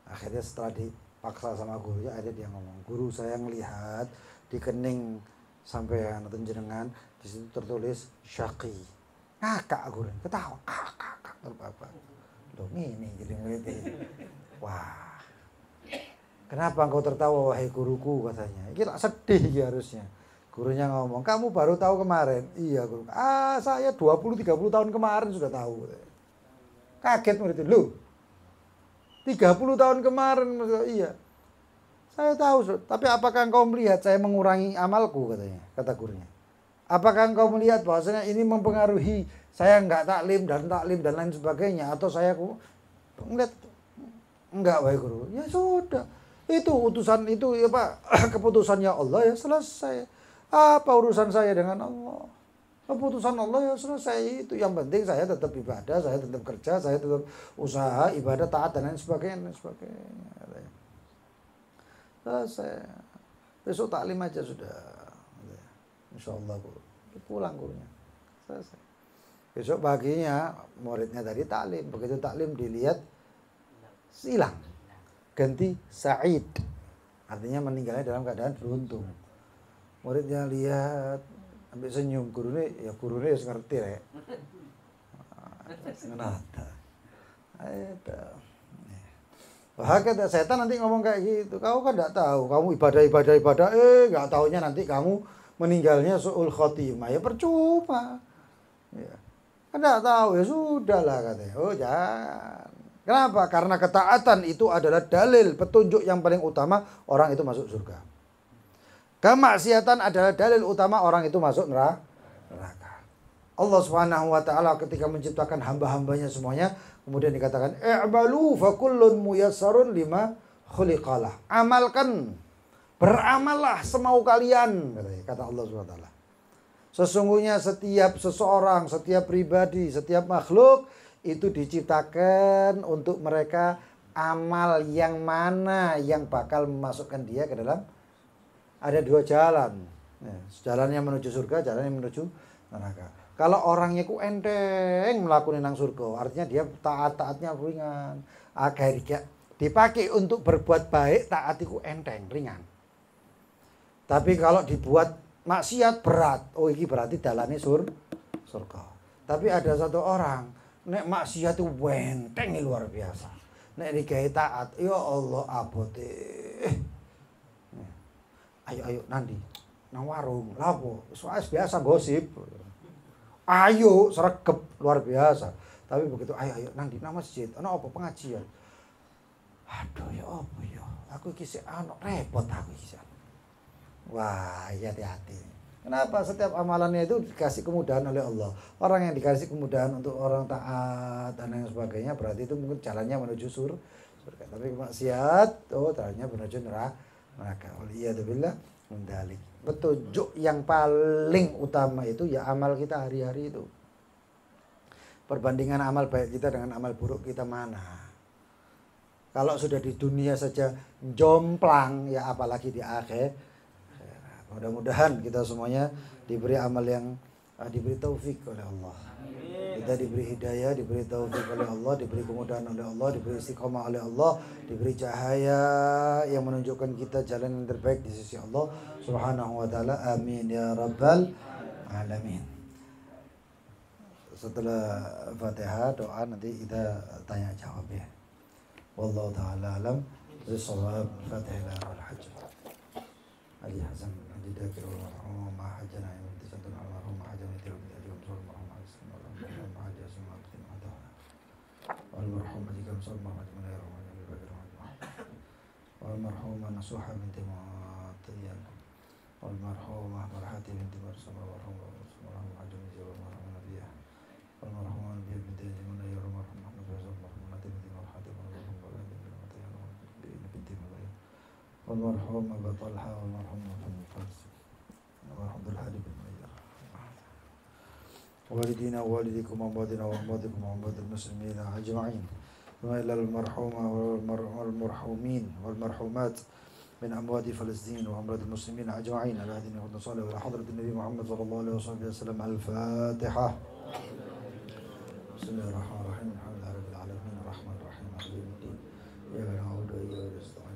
S1: Akhirnya setelah dipaksa sama gurunya, akhirnya dia ngomong, guru saya ngelihat di kening sampean atau jenengan di situ tertulis Syaqi. Ngakak gurunya, ketawa, kakak apa? Loh ini jadi muridnya. Wah, kenapa engkau tertawa wahai guruku katanya. Ini sedih ya harusnya. Gurunya ngomong, kamu baru tahu kemarin. Iya guru. Saya 20-30 tahun kemarin sudah tahu. Kaget murid itu. Loh, 30 tahun kemarin. Iya. Saya tahu. Tapi apakah engkau melihat saya mengurangi amalku katanya. Kata gurunya. Apakah engkau melihat bahwasanya ini mempengaruhi saya nggak taklim dan lain sebagainya. Atau saya melihat. Enggak wahai guru. Ya sudah. Itu utusan itu ya Pak. Keputusannya Allah ya selesai. Apa urusan saya dengan Allah? Keputusan Allah ya selesai. Itu yang penting saya tetap ibadah, saya tetap kerja, saya tetap usaha, ibadah, taat dan lain sebagainya. Selesai. Besok taklim aja sudah. Insya Allah pulang gurunya. Selesai. Besok paginya muridnya tadi taklim. Begitu taklim dilihat hilang. Ganti Sa'id. Artinya meninggalnya dalam keadaan beruntung. Muridnya lihat ambil senyum, gurunya harus ngerti ya. Ngenata. Bahkan setan nanti ngomong kayak gitu. Kau kan enggak tahu, kamu ibadah, enggak taunya nanti kamu meninggalnya su'ul khotimah. Ya percuma. Ya. Kan enggak tahu, ya sudahlah katanya. Oh, jangan. Kenapa? Karena ketaatan itu adalah dalil petunjuk yang paling utama orang itu masuk surga. Kemaksiatan adalah dalil utama orang itu masuk neraka. Allah Subhanahu wa taala ketika menciptakan hamba-hambanya semuanya, kemudian dikatakan i'malu fakullun muyassarun lima khuliqalah. Amalkan, beramallah semau kalian, kata Allah Subhanahu wa taala. Sesungguhnya setiap seseorang, setiap pribadi, setiap makhluk itu diciptakan untuk mereka amal yang mana yang bakal memasukkan dia ke dalam. Ada 2 jalan. Jalan yang menuju surga, jalan yang menuju neraka. Kalau orangnya ku enteng melakukan nang surga, artinya dia taat-taatnya ringan. Akhirnya dipakai untuk berbuat baik, taat itu enteng, ringan. Tapi kalau dibuat maksiat berat, oh ini berarti dalane surga. Tapi ada satu orang, nek maksiat itu enteng luar biasa. Nek digawe taat, ya Allah abote. Ayo nanti nang warung, lapo? Soal biasa gosip. Ayo sregep luar biasa. Tapi begitu ayo nanti nang masjid, ana apa pengajian. Aduh ya apa ya? Aku iki sik ana repot aku iki. Wah, ya hati-hati. Kenapa setiap amalannya itu dikasih kemudahan oleh Allah. Orang yang dikasih kemudahan untuk orang taat dan lain sebagainya berarti itu mungkin jalannya menuju surga. Tapi maksiat, oh jalannya menuju neraka. Waliyadzubillah min dzalik. Petunjuk yang paling utama itu ya amal kita hari-hari itu. Perbandingan amal baik kita dengan amal buruk kita mana? Kalau sudah di dunia saja jomplang, ya apalagi di akhir. Mudah-mudahan kita semuanya diberi amal yang diberi taufik oleh Allah. Kita diberi hidayah, diberi taufik oleh Allah, diberi kemudahan oleh Allah, diberi istiqomah oleh Allah, diberi cahaya yang menunjukkan kita jalan yang terbaik di sisi Allah Subhanahu wa taala. Amin ya rabbal alamin. Setelah Fatihah doa nanti kita tanya jawab ya. Wallahu taala alam bisawab. Fatihah wal hajj. Ali Hasan Adidakir wal marhum ma hajjana yang tisatun al marhum ma hajjana tirul al-yawm sul marhum al-islam wal ma hajjana summa qdim adha wal marhum ajikam sul marhum ajmana rahman al-bakir wal marhum nasuha min timatiyan wal marhum marhati min timar sama marhum marhum ajmi wal marhum nabiyah wal marhum nabiyah min timar ya marhum nabiyah sul marhum nati min timar hati wal marhum walad min timar min timar والمرحوم أبا طلحة والمرحوم محمد الفارس والمرحوم بالهادي بن مير والدينا ووالديكم وأمواتنا وأمواتكم وأموات المسلمين أجمعين ثم إلى المرحوم والمرحومين والمرحومات من أموات فلسطين وأموات المسلمين أجمعين على هذه النعمة الصالحة وعلى حضرة النبي محمد صلى الله عليه وسلم الفاتحة. بسم الله الرحمن الرحيم الحمد لله رب العالمين الرحمن الرحيم مالك يوم الدين إياك نعبد وإياك نستعين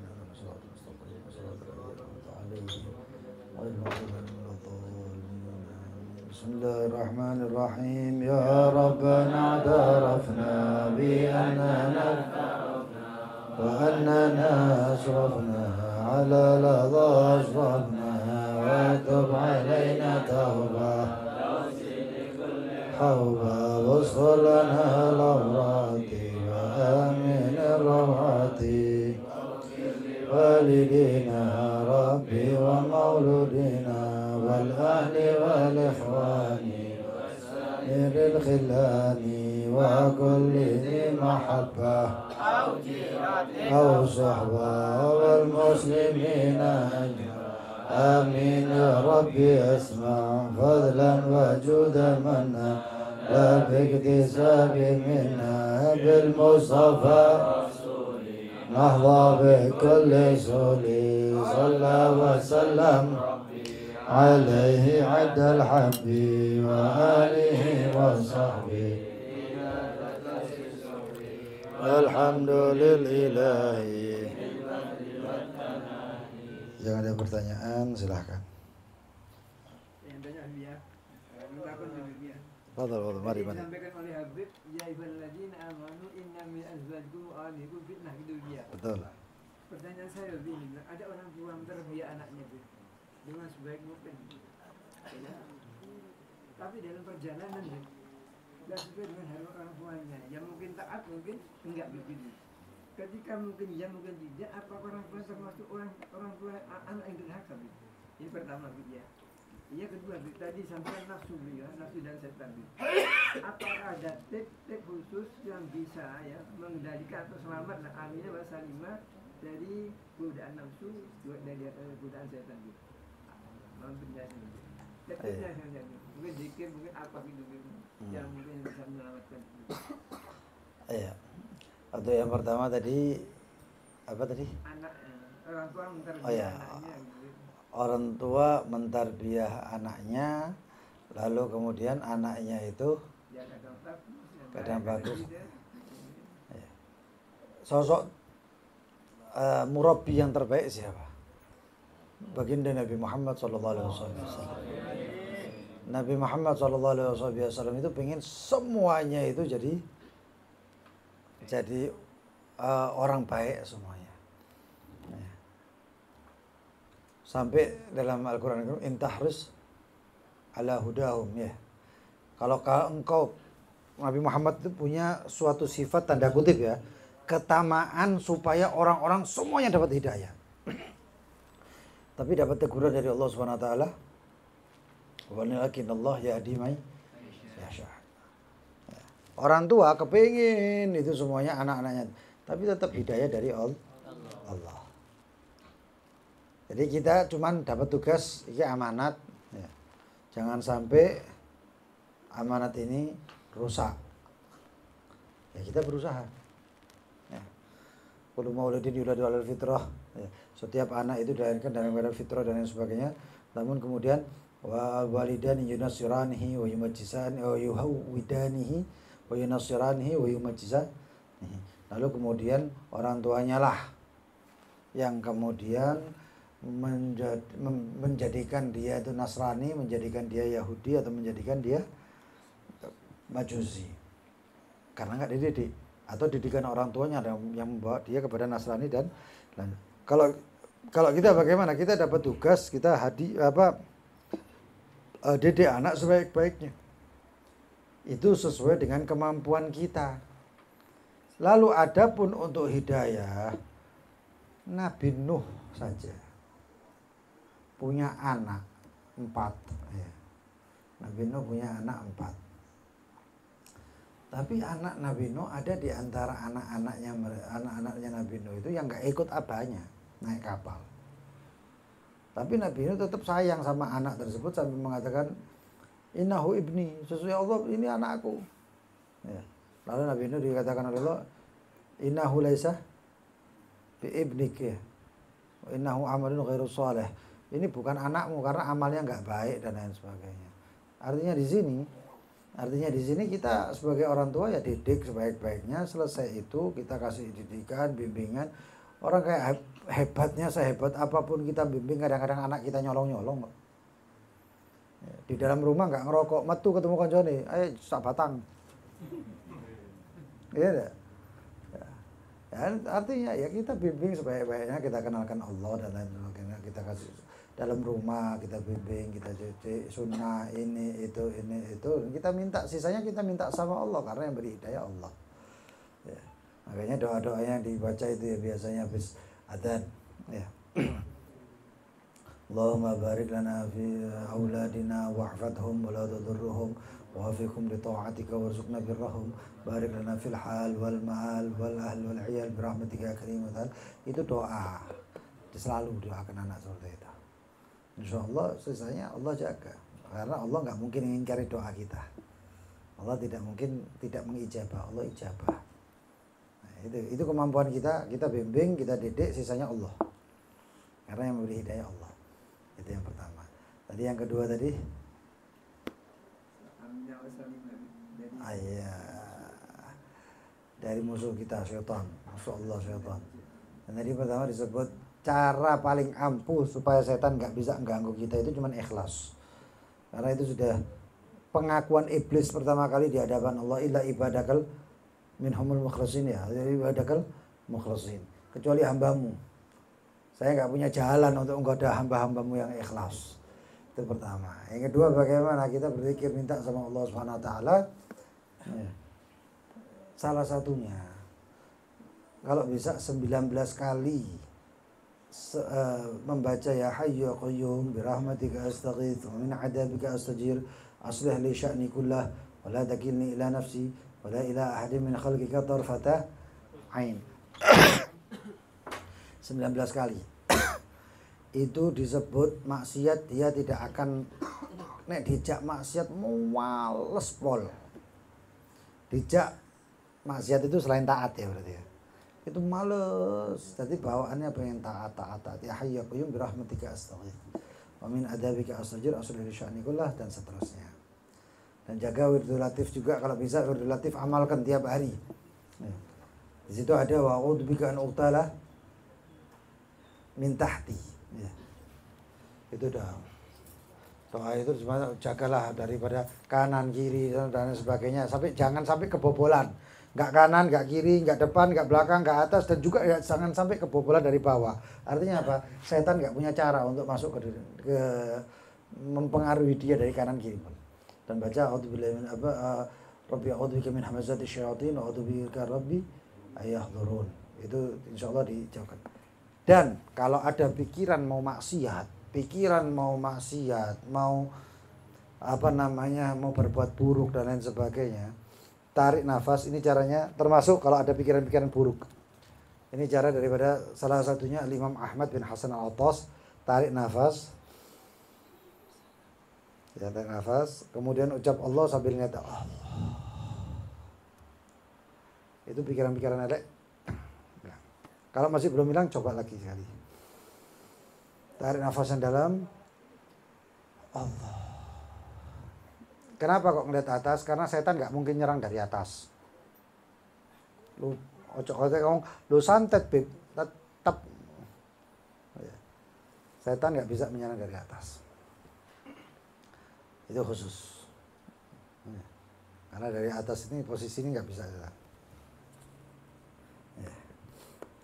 S1: بسم الله الرحمن الرحيم يا ربنا اعترفنا بأننا وأننا أسرفنا على لظى أشرفنا وتب علينا توبة حوبة واغفر لنا الأورات وآمن الروعات والدينا ربي ومولودنا والأهل والإخوان وسائر الخلان وكل ذي محبة أو صحبة والمسلمين آمين يا ربي اسمع فضلا وجودا منا لا باكتساب منا بالمصطفى نحظى بكل سولي صلى وسلم عليه عد الحب وآله وصحبه الحمد لله. Jangan ada pertanyaan, silahkan. Fadhal, mari.
S2: Disampaikan oleh Habib, ya ayyuhalladzina amanu inna min azwajikum wa auladikum fitnah di dunia.
S1: Betul.
S2: Pertanyaan saya begini, ada orang tua menterbiak anaknya dengan sebaik mungkin. Ya. Tapi dalam perjalanan tidak sesuai dengan harapan orang tuanya. Yang mungkin taat, mungkin enggak begitu. Ketika mungkin ya mungkin tidak, apakah orang tua termasuk orang tua anak yang durhaka? Ini pertama ya. Yang kedua, tadi sampaikan nafsu ya, nafsu dan setan. Apakah ada tip khusus yang bisa ya mengendalikan atau selamat dan aminah wa salimah dari godaan nafsu dari godaan setan itu? Mungkin zikir, mungkin apa gitu yang mungkin bisa menyelamatkan.
S1: Iya. Untuk yang pertama tadi apa tadi?
S2: Anak, orang tua menterbiak anaknya.
S1: Orang tua mentarbiah anaknya Lalu kemudian anaknya itu
S2: Ya
S1: kadang bagus. Sosok murabbi yang terbaik siapa? Baginda Nabi Muhammad SAW. Nabi Muhammad SAW itu pengen semuanya itu jadi orang baik semuanya. Ya. Sampai dalam Al-Quran itu intahris ala hudahum ya. Kalau engkau Nabi Muhammad itu punya suatu sifat tanda kutip ya, ketamaan supaya orang-orang semuanya dapat hidayah. Tapi dapat teguran dari Allah Subhanahu wa taala, walakinallah yahdi may yasha. Orang tua kepingin itu semuanya anak-anaknya, tapi tetap hidayah dari Allah. Jadi kita cuman dapat tugas, ini amanat. Ya. Jangan sampai amanat ini rusak. Ya kita berusaha. Ya. Kullu mauludin yuladu 'alal fitrah. Ya. Setiap anak itu dilahirkan dalam keadaan fitrah dan lain sebagainya. Namun kemudian wa walidani yunasiranihi wa yumajjisani wa yuhawidanihi wa yunasiranihi wa yumajjisanihi. Lalu kemudian orang tuanya lah yang kemudian menjadikan dia itu Nasrani, menjadikan dia Yahudi atau menjadikan dia Majusi. Karena nggak dididik atau didikan orang tuanya yang membawa dia kepada Nasrani dan kalau kita bagaimana? Kita dapat tugas, kita didik anak sebaik-baiknya. Itu sesuai dengan kemampuan kita. Lalu adapun untuk hidayah, Nabi Nuh saja punya anak 4. Ya. Nabi Nuh punya anak 4. Tapi anak Nabi Nuh ada di antara anak-anaknya Nabi Nuh itu yang nggak ikut abahnya naik kapal. Tapi Nabi Nuh tetap sayang sama anak tersebut sampai mengatakan innahu ibni, sesungguhnya Allah ini anakku. Ya. Lalu Nabi Nuh dikatakan oleh Allah innahu laisa bi ibnik ya. Innahu amalun ghairu shalih. Ini bukan anakmu karena amalnya nggak baik dan lain sebagainya. Artinya di sini kita sebagai orang tua ya didik sebaik-baiknya. Selesai itu kita kasih didikan, bimbingan. Orang kayak hebatnya sehebat apapun kita bimbing, kadang-kadang anak kita nyolong-nyolong. Di dalam rumah nggak ngerokok, metu ketemu koncone, ayo sak batang. Iya. Ya, artinya ya kita bimbing sebaik-baiknya, kita kenalkan Allah dan lain sebagainya, kita kasih dalam rumah, kita bimbing, kita cuci sunnah ini itu, kita minta sisanya kita minta sama Allah karena yang beri hidayah Allah. Ya. Makanya doa-doa yang dibaca itu ya biasanya habis adzan ya. Allahumma barik lana fi auladina wahfadhum wa la tadurruhum wa wafiqhum li ta'atika warzuqna birrahum barik lana fil hal wal ma'al wal ahl wal 'iyal bi rahmatika ya karim. Itu doa. Selalu doakan anak seperti itu. Insyaallah sisanya Allah jaga. Karena Allah nggak mungkin mengingkari doa kita. Allah tidak mungkin tidak mengijabah, Allah ijabah. Nah, itu kemampuan kita bimbing, kita didik, sisanya Allah. Karena yang memberi hidayah Allah. Itu yang pertama. Tadi yang kedua tadi dari musuh kita syaitan, musuh Allah syaitan. Dan tadi pertama disebut cara paling ampuh supaya setan nggak bisa mengganggu kita itu cuma ikhlas. Karena itu sudah pengakuan iblis pertama kali di hadapan Allah, illa ibadakal minhumul mukhlasin ya, ibadakal mukhlasin, kecuali hambamu. Saya nggak punya jalan untuk menggoda hamba-hambamu yang ikhlas. Itu pertama. Yang kedua, bagaimana kita berzikir minta sama Allah Subhanahu wa taala. Ya. Salah satunya kalau bisa 19 kali membaca ya hayyu ya qayyum bi rahmatika astaghits wa min 'adzabika astajir aslih li sya'ni kullah wa la takilni ila nafsi wa la ila ahadin min khalqika tarfata ain. 19 kali. Itu disebut maksiat, dia tidak akan nek dijak maksiat males pol. Dijak maksiat itu selain taat ya berarti ya. Itu males, jadi bawaannya pengen taat. Ya hayyu ya qayyum bi rahmatika astaghits wa min adzabika astajir aslih li sya'ni kullah dan seterusnya. Dan jaga wirdul latif juga, kalau bisa wirdul latif amalkan tiap hari. Di situ ada wa'udzubika an uqtala min tahti. Itu dah. Doa itu cuma jagalah daripada kanan kiri dan sebagainya, jangan sampai kebobolan. Nggak kanan, nggak kiri, nggak depan, nggak belakang, nggak atas, dan juga ya, jangan sampai kebobolan dari bawah. Artinya apa? Setan nggak punya cara untuk masuk ke mempengaruhi dia dari kanan kiri pun. Dan baca a'udzubillahi min rabbi a'udzubika min hamazati syayatin wa a'udzubika rabbi ayahdurun. Itu insyaallah dijauhkan. Dan kalau ada pikiran mau maksiat, mau mau berbuat buruk dan lain sebagainya, tarik nafas. Ini caranya, termasuk kalau ada pikiran-pikiran buruk. Ini cara daripada salah satunya Imam Ahmad bin Hasan al-Attas. Tarik nafas. Ya, tarik nafas, kemudian ucap Allah sambil niat Allah. Itu pikiran-pikiran elek. Kalau masih belum hilang, coba lagi sekali. Tarik nafas yang dalam. Allah. Kenapa kok ngeliat atas? Karena setan nggak mungkin nyerang dari atas. Lu lu santet bib, tetap. Setan nggak bisa menyerang dari atas. Itu khusus. Karena dari atas ini posisi ini nggak bisa.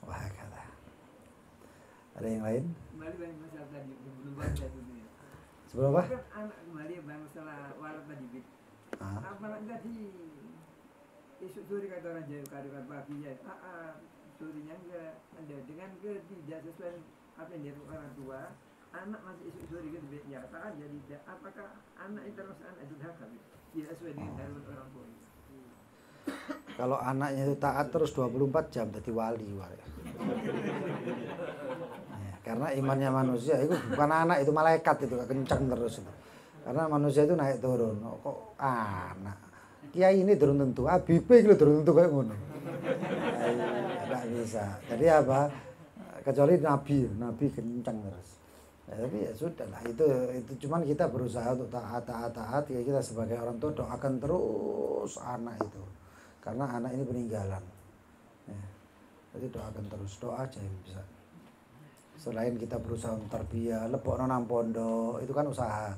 S1: Wah, kata. Ada yang lain?
S2: Kembali bang masalah tadi belum baca dulu ya.
S1: Sebelum apa?
S2: Kan anak kembali bang masalah walat tadi bit. Apa tadi? Esok sore kata orang Jawa karibat babi ya. Sorenya enggak ada dengan tidak sesuai apa yang dia orang tua. Anak masih esok sore gitu ya. Tak jadi apakah anak itu terus anak itu hak habis? Ya sesuai dengan darul orang tua.
S1: Kalau anaknya itu taat terus 24 jam jadi wali. Karena imannya manusia itu bukan anak, itu malaikat, itu kencang terus itu. Karena manusia itu naik turun. Kok anak? Kiai ini turun tentu, Habib itu turun tentu kayak ngono. Tidak bisa. Jadi apa? Kecuali Nabi kencang terus. Ya, tapi ya sudah lah, itu cuman kita berusaha untuk taat. Ya, kita sebagai orang tua doakan terus anak itu. Karena anak ini peninggalan. Ya. Jadi doakan terus, doa aja yang bisa. Selain kita berusaha untuk tarbiyah, lepokno nang pondok, itu kan usaha.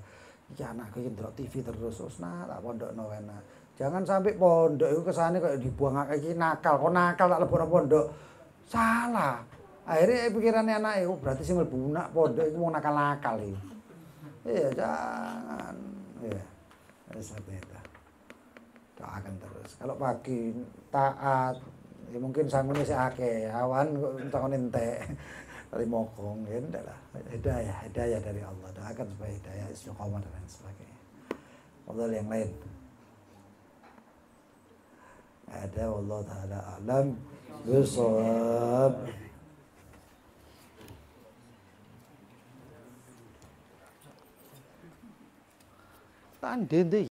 S1: Iki anakku iki ndelok TV terus, tak pondokno enak. Jangan sampai pondok itu kesane kayak dibuang iki nakal, kok nakal tak lepokno pondok. Salah. Akhirnya pikirannya anak itu berarti sing mlebu pondok itu mau nakal-nakal iki. Iya, jangan. Iya. Seperti itu. Doakan terus. Kalau pagi taat, ya mungkin sangune sik akeh, awan kok takon entek. Kali mokong, ya enggak lah. Hidayah dari Allah. Doakan supaya hidayah, istiqomah dan lain sebagainya. Allah yang lain. Ada Allah Ta'ala a'lam bishawab. Tanding